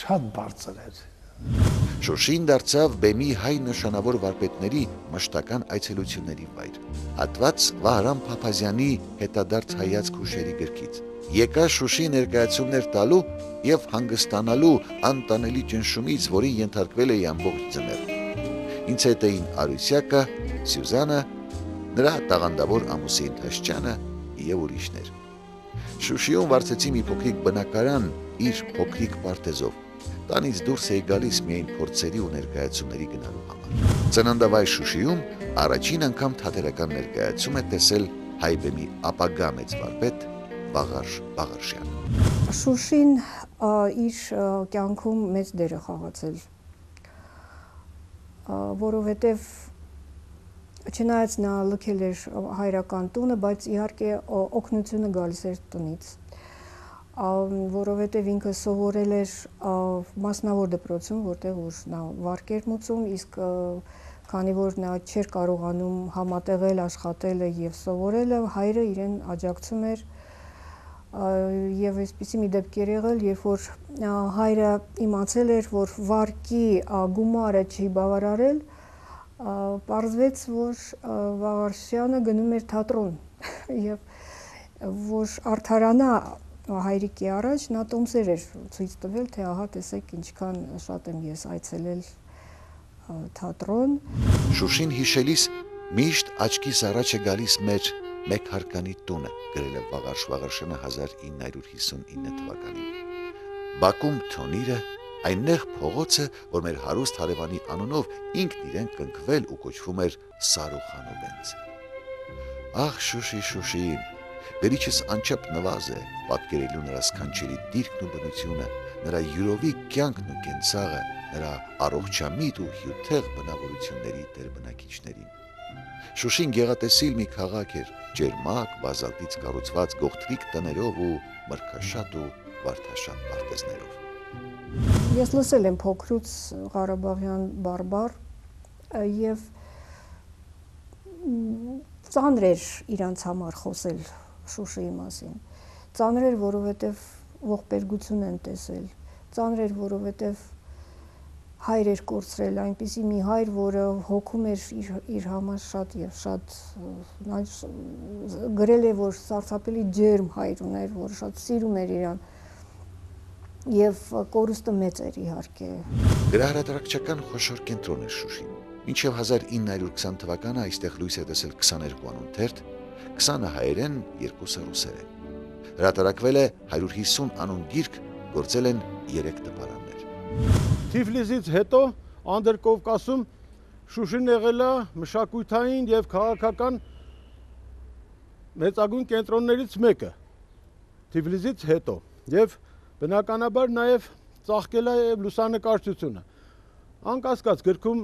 շատ բարձր էր։ Շուշին դարձավ բեմի հայ նշանավոր վարպետների մշտական այցելությունների վայր։ Հատված Վահրամ Փափազյանի հետադարձ հայացք հուշերի գրքից։ Եկա Շուշի ներկայացումներ տալու եւ հանգստանալու անտանելի ճնշումից, որին ենթարկվել էի ամբողջ ձմեռ։ Ինձ հետ էին Արուսյակը, Սյուզանը, նրա տաղանդավոր ամուսին Թաշճյանը եւ ուրիշներ։ Շուշիում վարձեցի մի փոքրիկ բնակարան իր փոքրիկ պարտեզով։ Տանից դուրս էի գալիս միայն փորձերի ու ներկայացումների գնալու համար։ Ծննդավայր Շուշիում առաջին անգամ թատերական ներկայացում է տեսել Հայբեմի ապագա մեծ վարպետ Վաղարշ Վաղարշյանը։ Շուշին իր կյանքում մեծ դեր է խաղացել, որովհետև չնայած նա լքել էր հայրական տունը, բայց իհարկե օգնությունը գալիս էր տնից, որովհետև ինքը սովորել էր մասնավոր դպրոցում, որտեղ որ նա վարկ էր մուծում, իսկ քանի որ նա չէր կարողանում համատեղել աշխատելը եւ սովորելը, հայրը իրեն աջակցում էր եւ այսպիսի մի դեպք էր եղել, երբ որ հայրը իմացել էր, որ վարկի գումարը չի բավարարել, պարզվեց, որ Վաղարշյանը գնում էր թատրոն եւ որ արդարանա հայրիկի առաջ նա տոմսեր էր ցույց տվել, թե ահա տեսեք ինչքան շատ եմ ես այցելել թատրոն։ Շուշին հիշելիս միշտ աչքիս առաջ է գալիս մեր մեկ հարկանի տունը, գրել է Վաղարշ Վաղարշյանը 1959 թվականին։ Բաքում թոնիրը, այնտեղ փողոցը, որ մեր հարուստ հարևանի անունով ինքն իրեն կնքվել ու կոչվում էր Սարուխանովենց։ Ախ Շուշի, Շուշի, վերիչս անչափ նվազ է պատկերելու նրա սքանչելի դիրքն ու բնությունը, նրա յուրովի կյանքն ու կենցաղը, նրա առողջամիտ ու հյութեղ բնավորությունների տերբնակիչներին։ Շուշին գեղատեսիլ մի քաղաք էր, ջերմակ, բազալտից կառուցված գողտրիկ տներով ու մրգաշատ ու վարդաշատ պարտեզներով։ Ես լսել եմ փոքրուց Ղարաբաղյան բարբառ եւ ծանր էր իրանց համար խոսել Շուշիի մասին։ Ծանր էր, որովհետեւ ողբերգություն են տեսել։ Ծանր էր, որովհետեւ հայր էր կորցրել, այնպիսի մի հայր, որը հոգում էր իր համար շատ եւ շատ գրել է, որ սարսափելի ջերմ հայր ուներ, որ շատ սիրում էր իրան եւ կորուստը մեծ էր իհարկե։ Գրահրատարակչական խոշոր կենտրոն էր Շուշին։ Մինչև 1920 թվականը այստեղ լույս է տեսել 22 անուն թերթ, 20 հայերեն, 2 ռուսերեն։ Հրատարակվել է 150 անուն գիրք, գործել են 3 տպարաններ։ Թիֆլիսից հետո Անդրկովկասում Շուշին եղել է մշակութային եւ քաղաքական մեծագույն կենտրոններից մեկը։ Թիֆլիսից հետո եւ բնականաբար նաեւ ծաղկել է եւ լուսանկարչությունը։ Անկասկած գրքում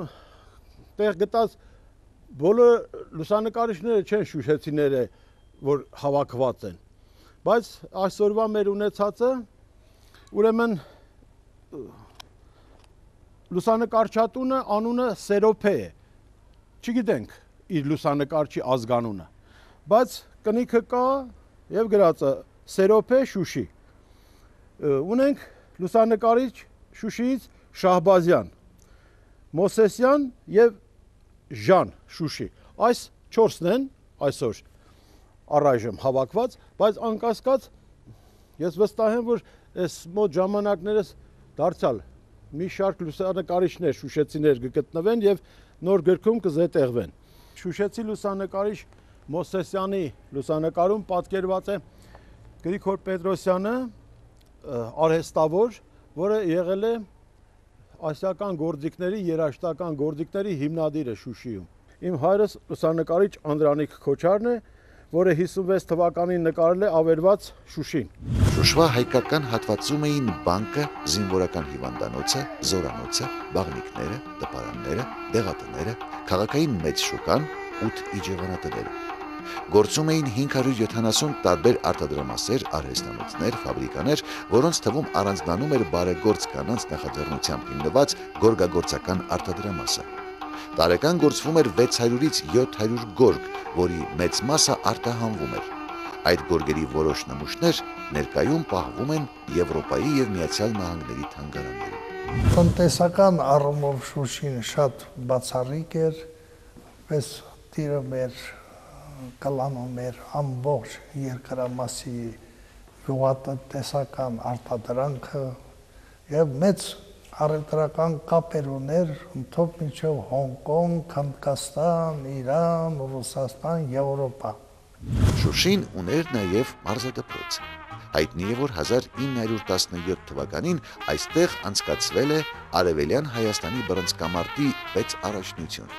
տեղ գտած բոլոր լուսանկարիչները չեն շուշեցիները, որ հավաքված են, բայց այսօրվա մեր ունեցածը ուրեմն լուսանկարչատունը անունը Սերոփե է, չգիտենք իր լուսանկարչի ազգանունը, բայց կնիքը կա եւ գրածը Սերոփե Շուշի։ Ունենք լուսանկարիչ Շուշիից Շահբազյան, Մոսեսյան եւ Ժան Շուշի։ Այս 4-ն են այսօր առայժմ հավաքված, բայց անկասկած ես վստահ եմ, որ այս մոտ ժամանակներս դարձյալ մի շարք լուսանկարիչներ շուշեցիներ կգտնվեն եւ նոր գրքում կզետեղվեն։ Շուշեցի լուսանկարիչ Մոսեսյանի լուսանկարում պատկերված է Գրիգոր Պետրոսյանը, արհեստավոր, որը եղել է ասիական գործիքների, երաժշտական գործիքների հիմնադիրը Շուշիում։ Իմ հայրս լուսանկարիչ Անդրանիկ Քոչարն է, որը 56 թվականին նկարել է ավերված Շուշին։ Շուշվա հայկական հատվածում էին բանկը, զինվորական հիվանդանոցը, զորանոցը, բաղնիքները, տպարանները, դեղատները, քաղաքային մեծ շուկան, 8 իջևանատները։ Գործում էին 570 տարբեր արտադրամասեր, արհեստանոցներ, ֆաբրիկաներ, որոնց թվում առանձնանում էր բարեգործ կանանց նախաձեռնությամբ հիմնված գորգագործական արտադրամասը։ Տարեկան գործվում էր 600-ից 700 գորգ, որի մեծ մասը արտահանվում էր։ Այդ գորգերի որոշ նմուշներ ներկայում պահվում են Եվրոպայի եւ Միացյալ Նահանգների թանգարաններում։ Տնտեսական առումով Շուշին շատ բացառիկ էր, պես տիրը մեր կլանում էր ամբողջ երկրամասի գյուղատնտեսական արտադրանքը եւ մեծ առևտրական կապեր ուներ ընդհանուր մինչև Հոնկոնգ, Հնդկաստան, Իրան, Ռուսաստան, Եվրոպա։ Շուշին ուներ նաև մարզադպրոց։ Հայտնի է, որ 1917 թվականին այստեղ անցկացվել է Արևելյան Հայաստանի բռնցքամարտի 6 առաջնություն։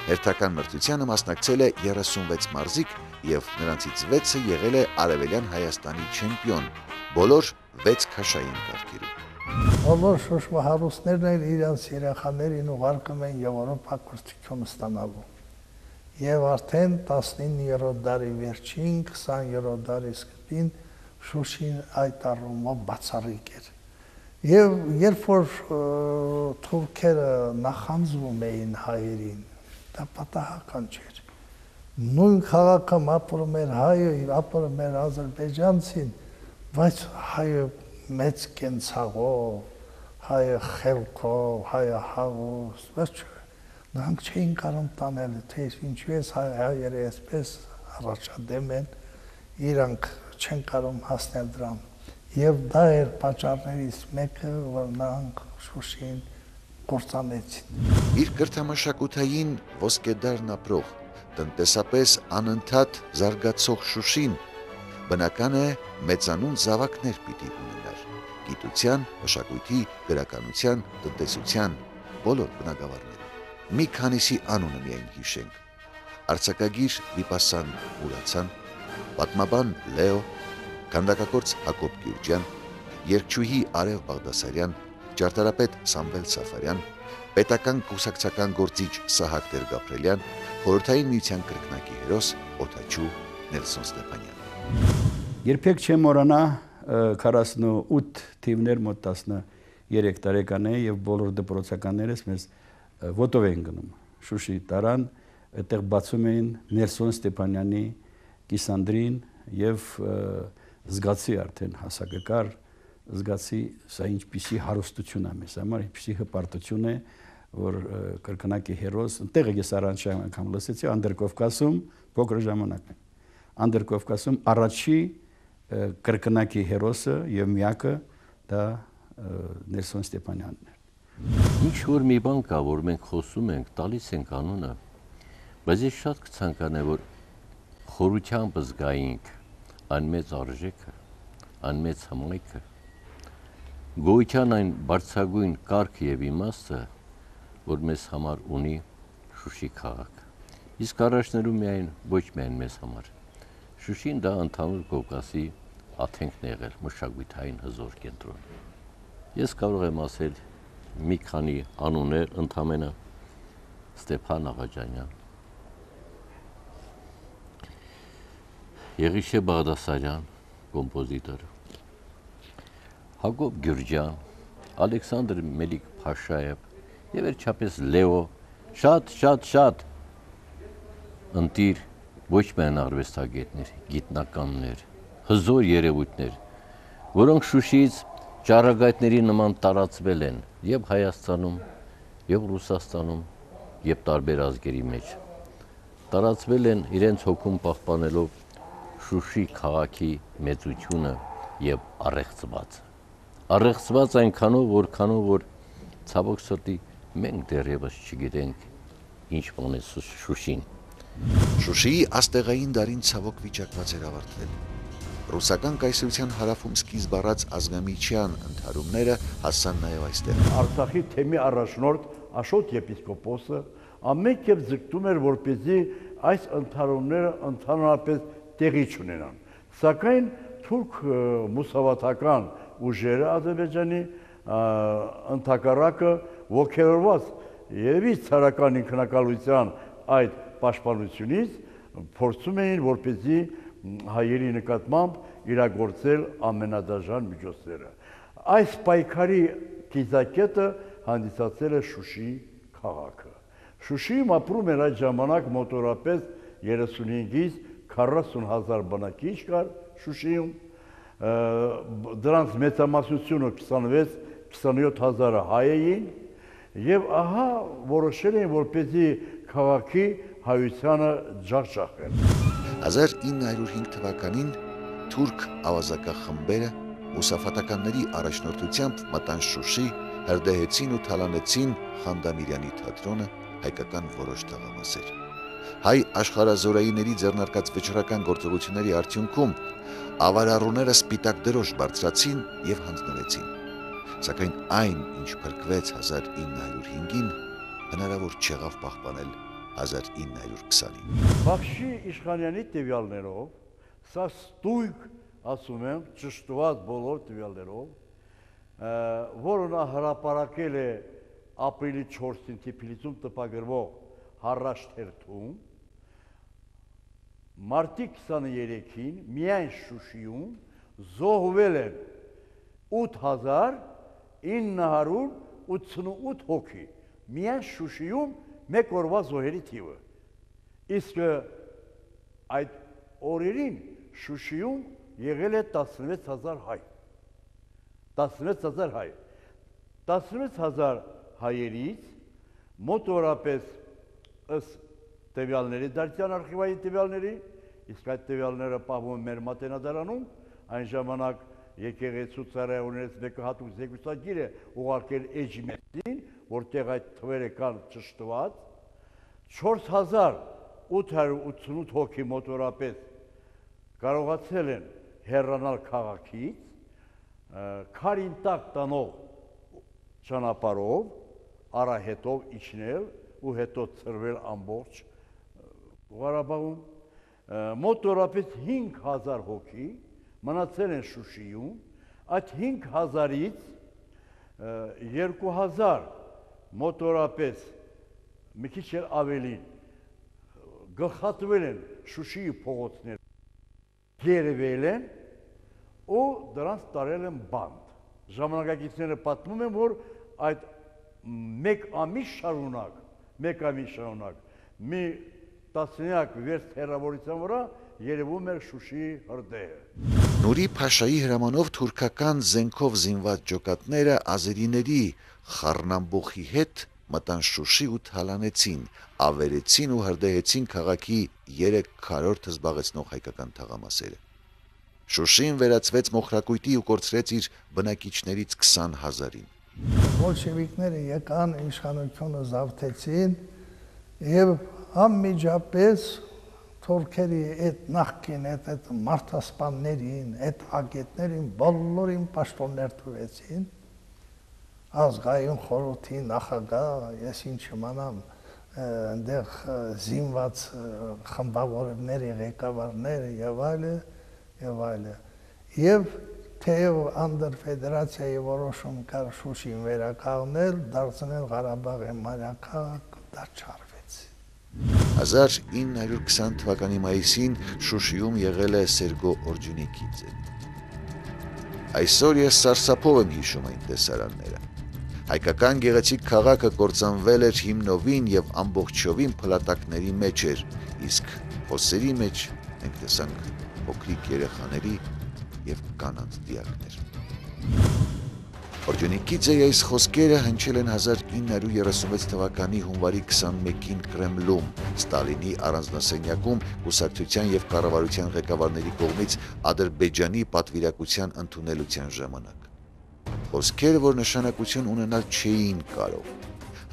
Հերթական մրցությանը մասնակցել է 36 մարզիկ և նրանցից 6-ը եղել է Արևելյան Հայաստանի չեմպիոն, բոլոր 6 քաշային կարգերում։ Բոլոր շուշմահարուսներն իրենց երեխաներին ուղարկում են Եվրոպա կրթություն ստանալու։ Եվ արդեն 19-րդ դարի վերջին, 20-րդ դարի սկզբին Շուշին այդ առումով բացառիկ էր։ Եվ երբ որ թուրքերը նախանձում էին հայերին, դա պատահական չէր։ Նույն քաղաքում ապրում էր հայը, ապրում էր ադրբեջանցին, բայց հայը մեծ կենցաղով, հայը խելքով, հայը հաղուստ, բայց նրանք չէին կարող տանել, թե ինչու է հայերը այսպես առաջադեմ են, իրանք չեն կարող հասնել դրան։ Եվ դա էր պատճառներից մեկը, որ նրանք Շուշին կործանեցին։ Իր կրթամշակութային ոսկեդարն ապրող, տնտեսապես անընդհատ զարգացող Շուշին բնական է մեծանուն զավակներ պիտի ունենար՝ գիտության, մշակույթի, գրականության, տնտեսության բոլոր բնագավառներում։ Մի քանիսի անունը միայն հիշենք. արձակագիր Վիպասան Մուրացյան, պատմաբան Լեո, քանդակագործ Հակոբ Գյուրջյան, երգչուհի Արև Բաղդասարյան, ճարտարապետ Սամվել Սաֆարյան, պետական կուսակցական գործիչ Սահակ Տեր-Գաբրելյան, խորհրդային միության կրկնակի հերոս օդաչու Նելսոն Ստեփանյան։ Երբեք չեմ մոռանա 48 թիվներ մոտ 13 տարեկան է եւ բոլոր դպրոցականներս մեզ ոտով են գնում Շուշի տարան, այդտեղ բացում էին Նելսոն Ստեփանյանի կիսանդրին եւ զգացի արդեն հասակակար զգացի սա ինչպիսի հարստություն է մեզ համար, ինչպիսի հպարտություն է, որ կրկնակի հերոս, այնտեղ ես առաջ անգամ լսեցի Անդրկովկասում փոքր ժամանակ։ Անդրկովկասում առաջի կրկնակի հերոսը եւ միակը դա Նելսոն Ստեփանյանն էր։ Ինչ որ մի բան կա, որ մենք խոսում ենք, տալիս ենք անունը, բայց ես շատ կցանկանամ, որ խորությամբ զգայինք այն մեծ արժեքը, այն մեծ հմայքը, գոյության այն բարձրագույն կարգը եւ իմաստը, որ մեզ համար ունի Շուշի քաղաքը։ Իսկ առաջներում միայն ոչ միայն մեզ համար։ Շուշին դա ընդհանուր Կովկասի աթենքն է եղել, մշակութային հզոր կենտրոն։ Ես կարող եմ ասել մի քանի անուններ, ընդամենը Ստեփան Աղաջանյան, Եղիշե Բաղդասարյան, կոմպոզիտոր, Հակոբ Գյուրջյան, Ալեքսանդր Մելիք Փաշաև եւ վերջապես Լեո, շատ ընտիր ոչ միայն արվեստագետներ, գիտնականներ, հզոր երևույթներ, որոնք Շուշիից ճառագայթների նման տարածվել են եւ Հայաստանում, եւ Ռուսաստանում, եւ տարբեր ազգերի մեջ։ Տարածվել են իրենց հոգում պահպանելով Շուշի քաղաքի մեծությունը եւ առեղծված այնքանով, որ ցավոք սրտի մենք դեռևս չգիտենք ինչ բան է Շուշին։ Շուշիի աստեղային դարին ցավոք վիճակված էր ավարտվել։ Ռուսական կայսրության հարավում սկիզբ առած ազգամիջյան ընդհարումները հասան նաև այստեղ։ Արցախի թեմի առաջնորդ Աշոտ եպիսկոպոսը ամեն կերպ ձգտում էր, որպեսզի այս ընդհարումները ընդհանրապես տեղի չունենան։ Սակայն թուրք մուսավաթական ուժերը Ադրբեջանի ընդհակառակը ոգևորված երևի ցարական ինքնակալության այդ պաշտպանությունից փորձում էին, որպեսզի հայերի նկատմամբ իրագործել ամենադաժան միջոցները։ Այս պայքարի կիզակետը հանդիսացել է Շուշի քաղաքը։ Շուշիում ապրում էր այդ ժամանակ մոտորապես 35-ից 40 հազար բնակիչ կար Շուշիում, դրանց մեծամասնությունը 26-27 հազարը հայ էին, եւ ահա որոշել էին, որպեսզի քաղաքի հայությանը ջախջախեն։ 1905 թվականին թուրք ավազակախմբերը մուսաֆաթականների առաջնորդությամբ մտան Շուշի հրդեհեցին ու թալանեցին Խանդամիրյանի թատրոնը, հայկական որոշ թաղամասեր։ Հայ աշխարհազորայինների ձեռնարկած վճռական գործողությունների արդյունքում ավարառուները սպիտակ դրոշ բարձրացին եւ հանձնվեցին։ Սակայն այն, ինչ փրկվեց 1905-ին, հնարավոր չեղավ պահպանել 1920-ին։ Բախշի Իշխանյանի տվյալներով, սա ստույգ, ասում եմ, ճշտված բոլոր տվյալներով, որը նա հրապարակել է ապրիլի 4-ին Թիֆլիսում տպագրվող Հարաշ-թերթում, մարտի 23-ին միայն Շուշիում զոհվել են 8988 հոգի, միայն Շուշիում մեկ օրվա զոհերի թիվը։ Իսկ այդ օրերին Շուշիում եղել է 16000 հայ։ 16000 հայ։ 16000 հայերից մոտորապես ըստ տվյալների, դարձյալ արխիվային տվյալների, իսկ այդ տվյալները պահվում են մեր մատենադարանում, այն ժամանակ եկեղեցու ծառայողներից մեկը հատուկ զեկույցագիր է ուղարկել Էջմիածին, որտեղ այդ թվերը կան ճշտված, 4888 հոգի մոտորապես կարողացել են հեռանալ քաղաքից, քարին տակ տանող ճանապարհով, արահետով իջնել ու հետո ծրվել ամբողջ Ղարաբաղում, մոտորապես 5000 հոգի մնացել են Շուշիում, այդ 5000-ից 2000 մոտորապես մի քիչ ավելին գլխատվել են Շուշիի փողոցներ, գերվել են ու դրանց տարել են բանդ։ Ժամանակակիցները պատմում են, որ այդ մեկ ամիս շարունակ մի տասնյակ վերст հեռավորության վրա երևում էր Շուշիի հրդեհը։ Նուրի Փաշայի հրամանով թուրքական զենքով զինված ջոկատները ազերիների խառնամբոխի հետ մտան Շուշի ու թալանեցին, ավերեցին ու հրդեհեցին քաղաքի 3 քառորդը զբաղեցնող հայկական թաղամասերը։ Շուշին վերածվեց մոխրակույտի ու կորցրեց իր բնակիչներից 20000-ին։ Բոլշևիկները եկան, իշխանությունը զավթեցին եւ անմիջապես թուրքերի այդ նախկին այդ մարդասպաններին, այդ ագետներին բոլորին պաշտոններ տվեցին, ազգային խորհրդի նախագահ, ես ինչ իմանամ, այնտեղ զինված խմբավորների ղեկավարները եւ այլը եւ այլը։ Եվ թեև անդր ֆեդերացիայի որոշում կար Շուշին վերականգնել, դարձնել Ղարաբաղի մայրաքաղաք, դա չարվեց։ 1920 թվականի մայիսին Շուշիում եղել է Սերգո Օրջունիկիձը։ Այսօր ես սարսափով եմ հիշում այն տեսարանները։ Հայկական գեղեցիկ քաղաքը կործանվել էր հիմնովին եւ ամբողջովին փլատակների մեջ էր, իսկ հոսերի մեջ մենք տեսանք փոքրիկ երեխաների եւ կանանց դիակներ։ Օրջունիկիձեի այս խոսքերը հնչել են 1936 թվականի հունվարի 21-ին Կրեմլում, Ստալինի առանձնասենյակում կուսակցության եւ կառավարության ղեկավարների կողմից Ադրբեջանի պատվիրակության ընդունելության ժամանակ։ Խոսքերը, որ նշանակություն ունենալ չէին կարող։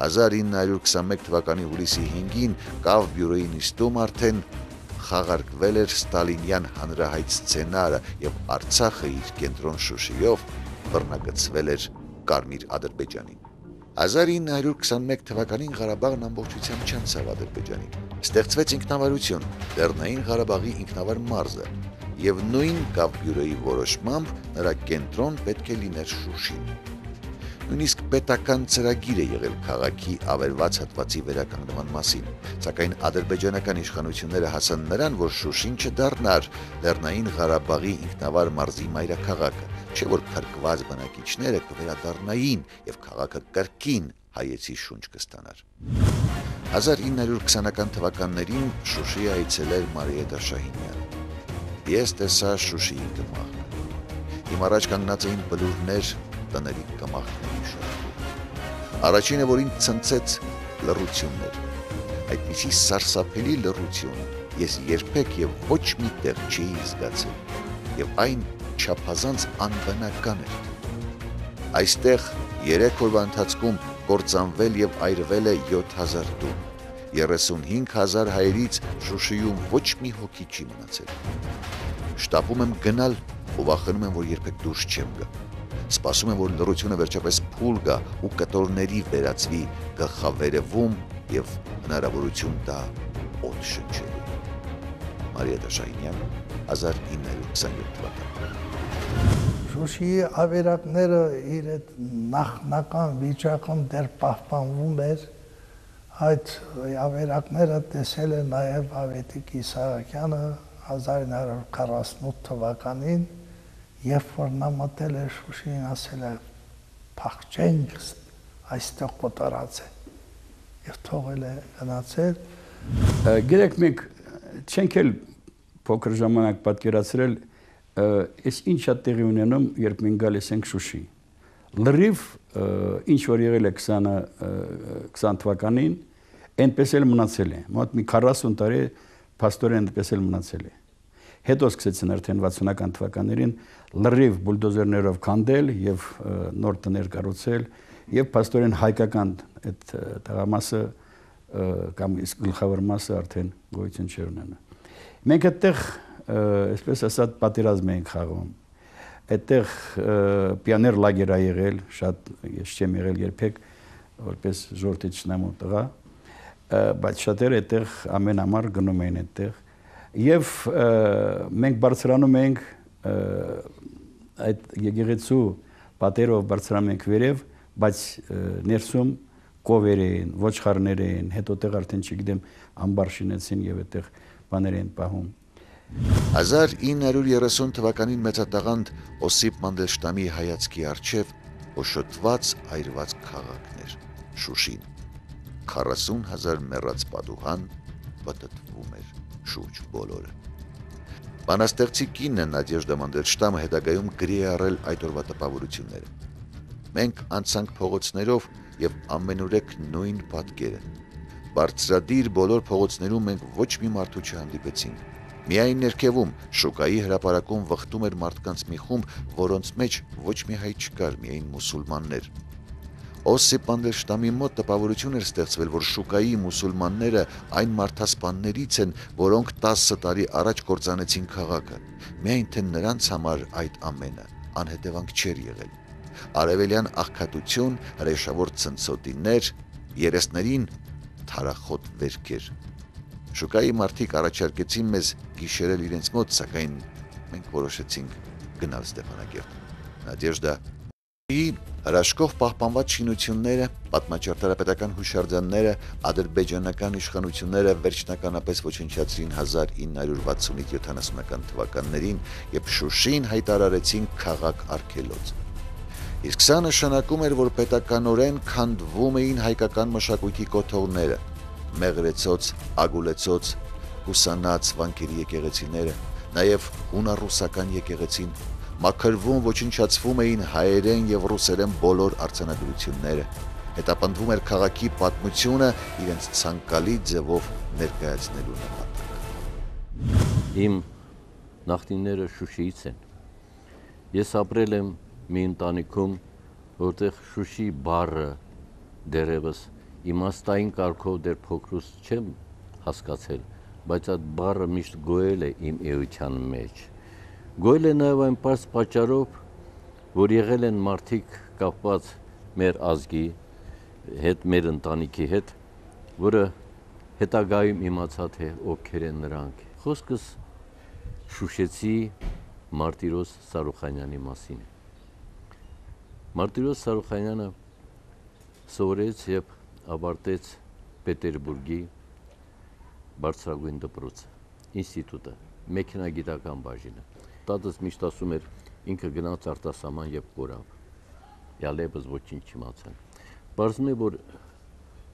1921 թվականի հուլիսի 5-ին Կավ բյուրոյի նիստում արդեն խաղարկվել էր ստալինյան հանրահայտ սցենարը եւ Արցախը իր կենտրոն Շուշիով բռնագծվել էր Կարմիր Ադրբեջանին։ 1921 թվականին Ղարաբաղն ամբողջությամբ չանցավ Ադրբեջանին։ Ստեղծվեց ինքնավարություն, Լեռնային Ղարաբաղի ինքնավար մարզը, եւ նույն Կավ բյուրոյի որոշմամբ նրա կենտրոն պետք է լիներ Շուշին։ Նույնիսկ պետական ծրագիր է եղել քաղաքի ավերված հատվածի վերականգնման մասին, սակայն ադրբեջանական իշխանությունները հասան նրան, որ Շուշին չդառնար Լեռնային Ղարաբաղի ինքնավար մարզի մայրաքաղաքը, չէ որ փրկված բնակիչները կվերադառնային եւ քաղաքը կրկին հայեցի շունչ կստանար։ 1920-ական թվականներին Շուշի այցելել Մարիետա Շահինյանը։ Ես տեսա Շուշիի կմախքը։ Իմ առաջ կանգնած էին բլուրներ տների կմախքների շարքում։ Առաջինը, որին ցնցեց լռություններ։ Այդպիսի սարսափելի լռություն ես երբեք եւ ոչ մի տեղ չի զգացել, եւ այն չափազանց անբնական էր։ Այստեղ 3 օրվա ընթացքում կործանվել եւ այրվել է 7000 տուն։ 35000 հայերից Շուշիում ոչ մի հոգի չի մնացել։ Շտապում եմ գնալ ու վախենում եմ, որ երբեք դուրս չեմ գա։ Սպասում եմ, որ լռությունը վերջապես փուլ գա ու կտորների վերածվի գլխավերևում եւ հնարավորություն տա օդ շնչելու։ Մարիա Դաշայինյան 1927 թվական։ Շուշիի ավերակները իր այդ նախնական վիճակում դեռ պահպանվում էր, այդ ավերակները տեսել է նաև Ավետիք Իսահակյանը 1948 թվականին, երբ որ նա մտել է Շուշիին, ասել է փախչենք, այստեղ կոտորած է եւ թողել է գնացել։ Գիտեք, մենք չենք էլ փոքր ժամանակ պատկերացրել այս ինչա տեղի ունենում, երբ մենք գալիս ենք Շուշի։ Լրիվ ինչ որ եղել է 20 թվականին, այնպես էլ մնացել է։ Մոտ մի 40 տարի փաստորեն այնպես էլ մնացել է։ Հետո սկսեցին արդեն 60-ական թվականներին լրիվ բուլդոզերներով քանդել եւ նոր տներ կառուցել եւ փաստորեն հայկական այդ տղամասը կամ իսկ գլխավոր մասը արդեն գոյություն չի ունենում։ Մենք այդտեղ այսպես ասած պատերազմ ենք խաղում։ Այդտեղ պիաներ լագեր ա եղել, շատ ես չեմ եղել երբեք որպես ժողովրդի ճշնամու տղա, բայց շատերը այդտեղ ամեն ամառ գնում էին այդտեղ եւ մենք բարձրանում ենք այդ եկեղեցու պատերով բարձրանում ենք վերև, բայց ներսում կովեր էին, ոչխարներ էին, հետո տեղ արդեն չգիտեմ ամբար շինեցին եւ այդտեղ բաներ են պահում։ 1930 թվականին մեծատաղանդ Օսիպ Մանդելշտամի հայացքի առջև օշոտված այրված քաղաքներ Շուշին 40,000 մեռած պատուհան պտտվում էր շուրջ բոլորը։ Բանաստեղծի կինը Նադեժդա Մանդելշտամը հետագայում գրի է առել այդ օրվա տպավորությունները։ Մենք անցանք փողոցներով եւ ամենուրեք նույն պատկերը։ Բարձրադիր բոլոր փողոցներում մենք ոչ մի մարդու չհանդիպեցինք։ Միայն ներքևում շուկայի հրապարակում վխտում էր մարդկանց մի խումբ, որոնց մեջ ոչ մի հայ չկար, միայն մուսուլմաններ։ Օսիպ Մանդելշտամի մոտ տպավորություն էր ստեղծվել, որ շուկայի մուսուլմանները այն մարդասպաններից են, որոնք 10 տարի առաջ կործանեցին քաղաքը։ Միայն թե նրանց համար այդ ամենը անհետևանք չէր եղել։ Արևելյան աղքատություն, հրեշավոր ցնցոտիներ, երեսներին թարախոտ վերքեր։ Շուկայի մարդիկ առաջարկեցին մեզ գիշերել իրենց մոտ, սակայն մենք որոշեցինք գնալ Ստեփանակերտ։ Նադեժդա հրաշքով պահպանված շինությունները, պատմաճարտարապետական հուշարձանները, ադրբեջանական իշխանությունները վերջնականապես ոչնչացրին 1960-70-ական թվականներին եւ Շուշին հայտարարեցին քաղաք արգելոց։ Իսկ սա նշանակում էր, որ պետականորեն քանդվում էին հայկական մշակույթի կոթողները, մեղրեցոց, ագուլեցոց, հուսանած վանքերի եկեղեցիները, նաև հունառուսական եկեղեցին, մաքրվում ոչնչացվում էին հայերեն եւ ռուսերեն բոլոր արձանագրությունները, հետապնդվում էր քաղաքի պատմությունը իրենց ցանկալի ձևով ներկայացնելու նպատակով։ Իմ նախնիները Շուշիից են։ Ես ապրել եմ մի ընտանիքում, որտեղ Շուշի բառը դերևս իմաստային կարգով դեռ փոքրուց չեմ հասկացել, բայց այդ բառը միշտ գոյել է իմ էության մեջ։ Գոյել է նաև այն պարզ պատճառով, որ եղել են մարդիկ կապված մեր ազգի հետ, մեր ընտանիքի հետ, որը հետագայում իմացա, թե ովքեր են նրանք։ Խոսքս շուշեցի Մարտիրոս Սարուխանյանի մասին է։ Մարտիրոս Սարուխանյանը սովորեց եւ ավարտեց Պետերբուրգի բարձրագույն դպրոցը, ինստիտուտը, մեքենագիտական բաժինը։ Տատս միշտ ասում էր, ինքը գնաց արտասահման եւ կորավ։ Յալեբս ոչինչ չիմացան։ Պարզվում է, որ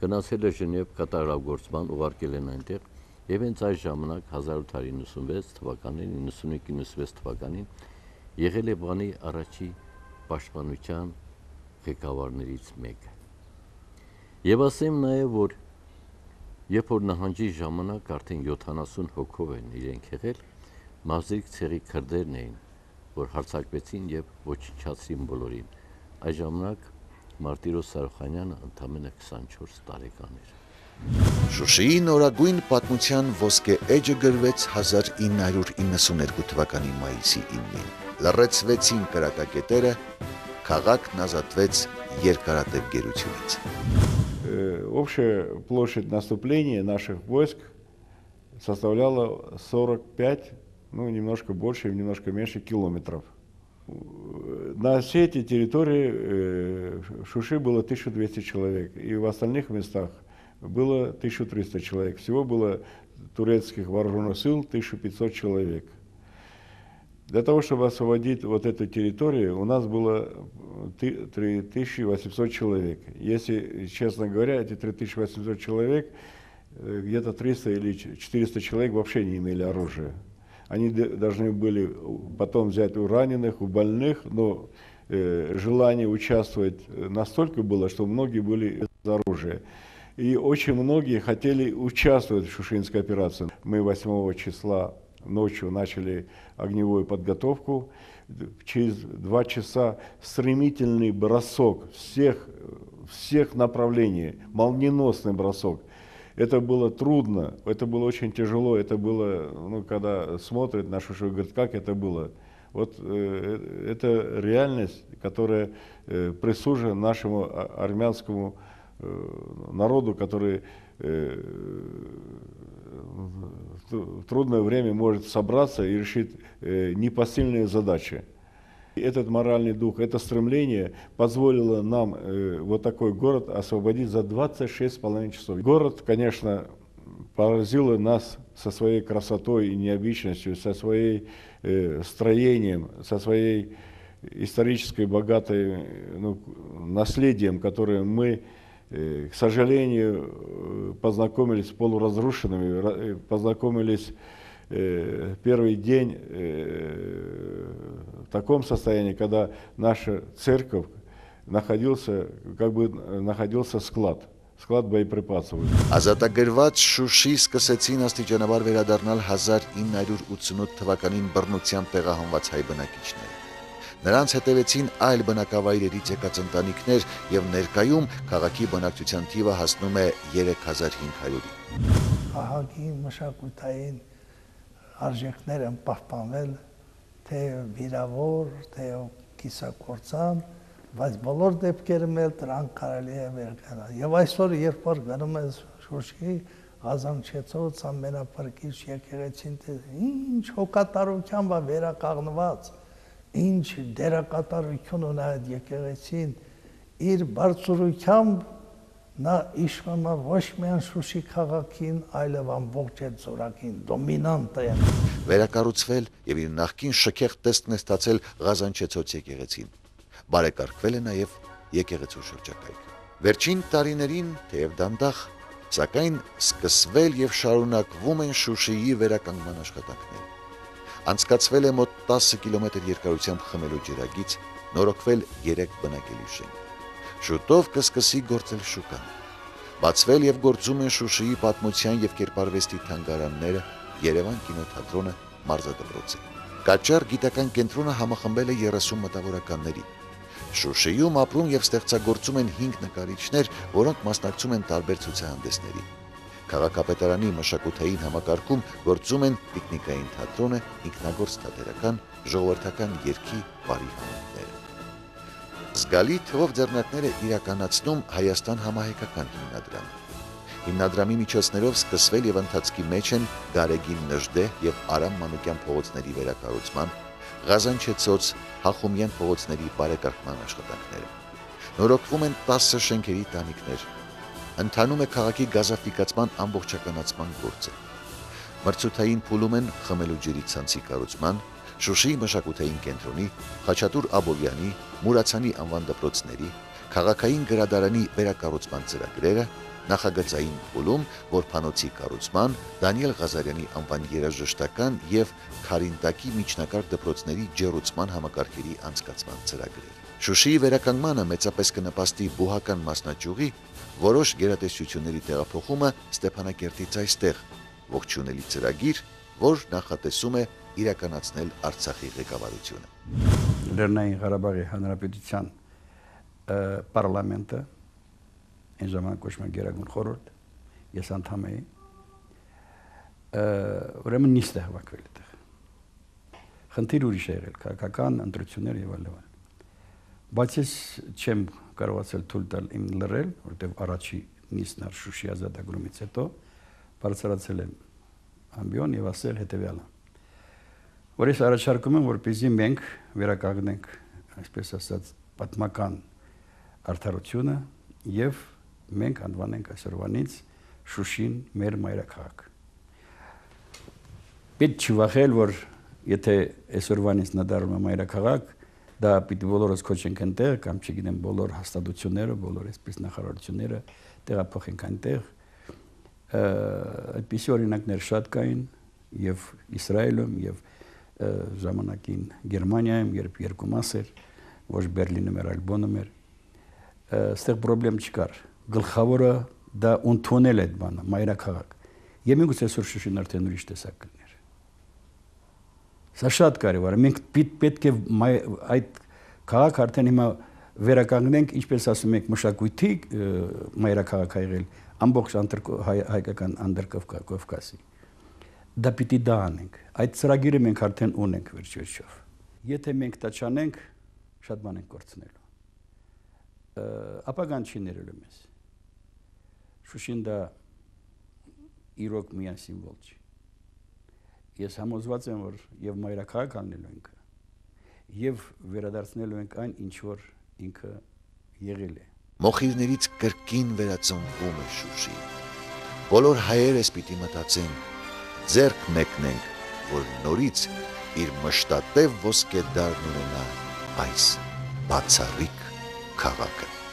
գնացել է Ժնև կատարելագործման, ուղարկել են այնտեղ եւ հենց այս ժամանակ 1896 թվականին, 95-96 թվականին եղել է բանի առաջի պաշտպանության ղեկավարներից մեկը։ Եվ ասեմ նաև, որ երբ որ նահանջի ժամանակ արդեն 70 հոգով են իրենք եղել, Մազրիկ ցեղի քրդերն էին, որ հարձակվեցին եւ ոչնչացրին բոլորին։ Այս ժամանակ Մարտիրոս Սարոխանյանը ընդամենը 24 տարեկան էր։ Շուշիի նորագույն պատմության ոսկե էջը գրվեց 1992 թվականի մայիսի 9-ին։ Լռեցվեցին կրակակետերը, քաղաքն ազատվեց երկարատև գերությունից։ Общая площадь наступления наших войск составляла 45, ну немножко больше, немножко меньше километров. На всей этой территории Шуши было 1200 человек, и в остальных местах было 1300 человек. Всего было турецких вооруженных сил 1500 человек. Для того, чтобы освободить вот эту территорию, у нас было 3800 человек. Если, честно говоря, эти 3800 человек, где-то 300 или 400 человек вообще не имели оружия. Они должны были потом взять у раненых, у больных, но желание участвовать настолько было, что многие были без оружия. И очень многие хотели участвовать в Шушинской операции. Мы 8 числа ночью начали огневую подготовку. Через 2 часа стремительный бросок всех направлений, молниеносный бросок. Это было трудно, это было очень тяжело, это было, ну, когда смотрят на Шушу, говорят, как это было. Вот это реальность, которая присуща нашему армянскому народу, который в трудное время может собраться и решить непосильные задачи. Этот моральный дух, это стремление позволило нам вот такой город освободить за 26,5 часов. Город, конечно, поразил нас со своей красотой и необычностью, со своим строением, со своей исторической богатой наследием, которое мы, к сожалению, познакомились с полуразрушенными, познакомились первый день в таком состоянии, когда наша церковь находился склад боеприпасов. Ազատագրված Շուշի սկսեցին աստիճանաբար վերադառնալ 1988 թվականին բռնությամբ տեղահանված հայ բնակիչները։ Նրանց հետևեցին այլ բնակավայրերից եկած ընտանիքներ եւ ներկայում քաղաքի բնակչության թիվը հասնում է 3500-ի։ Քաղաքի մշակութային արժեքներ են պահպանվել, թե վիրավոր, թե կիսակործան, բայց բոլոր դեպքերում էլ դրանք կարելի է վերկենալ։ Եվ այսօր, երբ որ գնում ես Շուշի Ղազանչեցոց ամենափրկիչ եկեղեցին, ինչ հոգատարությամբ է վերականգնված, ինչ դերակատարություն ունի այդ եկեղեցին, իր բարձրությամբ նա իշխանում է ոչ միայն Շուշի քաղաքին, այլև ամբողջ այդ զորակին, դոմինանտ է։ Վերակառուցվել եւ իր նախկին շքեղ տեսքն է ստացել Ղազանչեցոց եկեղեցին։ Բարեկարգվել է նաեւ եկեղեցու շրջակայքը։ Վերջին տարիներին, թեև դանդաղ, սակայն սկսվել եւ շարունակվում են Շուշիի վերականգնման աշխատանքները։ Անցկացվել է մոտ 10 կիլոմետր երկարությամբ խմելու ջրագիծ, նորոգվել 3 բնակելի շենք։ Շուտով կսկսի գործել շուկան։ Բացվել եւ գործում են Շուշիի պատմության եւ կերպարվեստի թանգարանները, Երևան կինոթատրոնը, մարզադպրոցը։ Կաչար գիտական կենտրոնը համախմբել է 30 մտավորականների։ Շուշիում ապրում եւ ստեղծագործում են 5 նկարիչներ, որոնք մասնակցում են տարբեր ցուցահանդեսների։ Քաղաքապետարանի մշակութային համակարգում գործում են տիկնիկային թատրոնը, ինքնագործ թատերական, ժողովրդական երգի բարի համերգները։ Զգալի թվով ձեռնարկներ է իրականացնում Հայաստան համահայկական հիմնադրամը։ Հիմնադրամի միջոցներով սկսվել եւ ընթացքի մեջ են Գարեգին Նժդե եւ Արամ Մանուկյան փողոցների վերակառուցման, Ղազանչեցոց, Հախոմյան փողոցների բարեկարգման աշխատանքները։ Նորոգվում են 10 շենքերի տանիքներ։ Ընթանում է քաղաքի գազաֆիկացման ամբողջականացման գործը։ Մրցութային փուլում են խմելու ջրի ցանցի կառուցման, Շուշիի մշակութային կենտրոնի, Խաչատուր Աբովյանի, Մուրացանի անվան դպրոցների, քաղաքային գրադարանի վերակառուցման ծրագրերը, նախագծային փուլում Որփանոցի կառուցման, Դանիել Ղազարյանի անվան երաժշտական եւ Քարինտակի միջնակարգ դպրոցների ջեռուցման համակարգերի անցկացման ծրագրեր։ Շուշիի վերականգմանը մեծապես կնպաստի բուհական մասնաճյուղի որոշ գերատեսչությունների տեղափոխումը Ստեփանակերտից այստեղ, ողջունելի ծրագիր, որ նախատեսում է իրականացնել Արցախի ղեկավարությունը։ Լեռնային Ղարաբաղի Հանրապետության պարլամենտը, այն ժամանակ կոչվում էր Գերագույն խորհուրդ, ես անդամ էի, ուրեմն նիստ է հավաքվել այդտեղ։ Խնդիր ուրիշ է եղել, քաղաքական ընտրություններ եւ այլն։ Բայց ես չեմ կարողացել թույլ տալ իմ լռել, որտեղ առաջի նիստն էր Շուշի ազատագրումից հետո բարձրացել եմ ամբիոն եւ ասել հետեւյալը, որ ես առաջարկում եմ, որպեսզի մենք վերականգնենք, այսպես ասած, պատմական արդարությունը եւ մենք անվանենք այսօրվանից Շուշին մեր մայրաքաղաք։ Պետք չի վախել, որ եթե այսօրվանից նա դառնում է մայրաքաղաք, դա պիտի բոլորս քոչենք այնտեղ կամ չգիտեմ բոլոր հաստատությունները, բոլոր այսպես նախարարությունները տեղափոխենք այնտեղ։ Այդպիսի օրինակներ շատ կային եւ Իսրայելում եւ ժամանակին Գերմանիայում, երբ երկու մաս էր, ոչ Բերլինում էր, այլ Բոնում էր, այստեղ խնդրեմ չկար։ Գլխավորը դա ընդունել այդ բանը, մայրաքաղաք։ Եվ մենք այսօր Շուշին արդեն ուրիշ տեսակ կներ։ Սա շատ կարևոր է։ Մենք պետք է այդ քաղաքը արդեն հիմա վերականգնենք, ինչպես ասում եք, մշակույթի մայրաքաղաք եղել ամբողջ հայկական Անդրկովկասի։ Դա պիտի դա անենք։ Այդ ծրագիրը մենք արդեն ունենք վերջ-վերջով։ Եթե մենք դա չանենք, շատ բան ենք կորցնելու։ Ապագան չի ներելու մեզ։ Շուշին դա իրոք միայն սիմվոլ չի։ Ես համոզված եմ, որ եւ մայրաքաղաք անելու ինքը, եւ վերադարձնելու ենք այն, ինչ որ ինքը եղել է։ Մոխիրներից կրկին վերածնվում է Շուշի։ Բոլոր հայերս պիտի մտածեն, ձեռք մեկնենք, որ նորից իր մշտատև ոսկե դարն ունենա այս բացառիկ քաղաքը։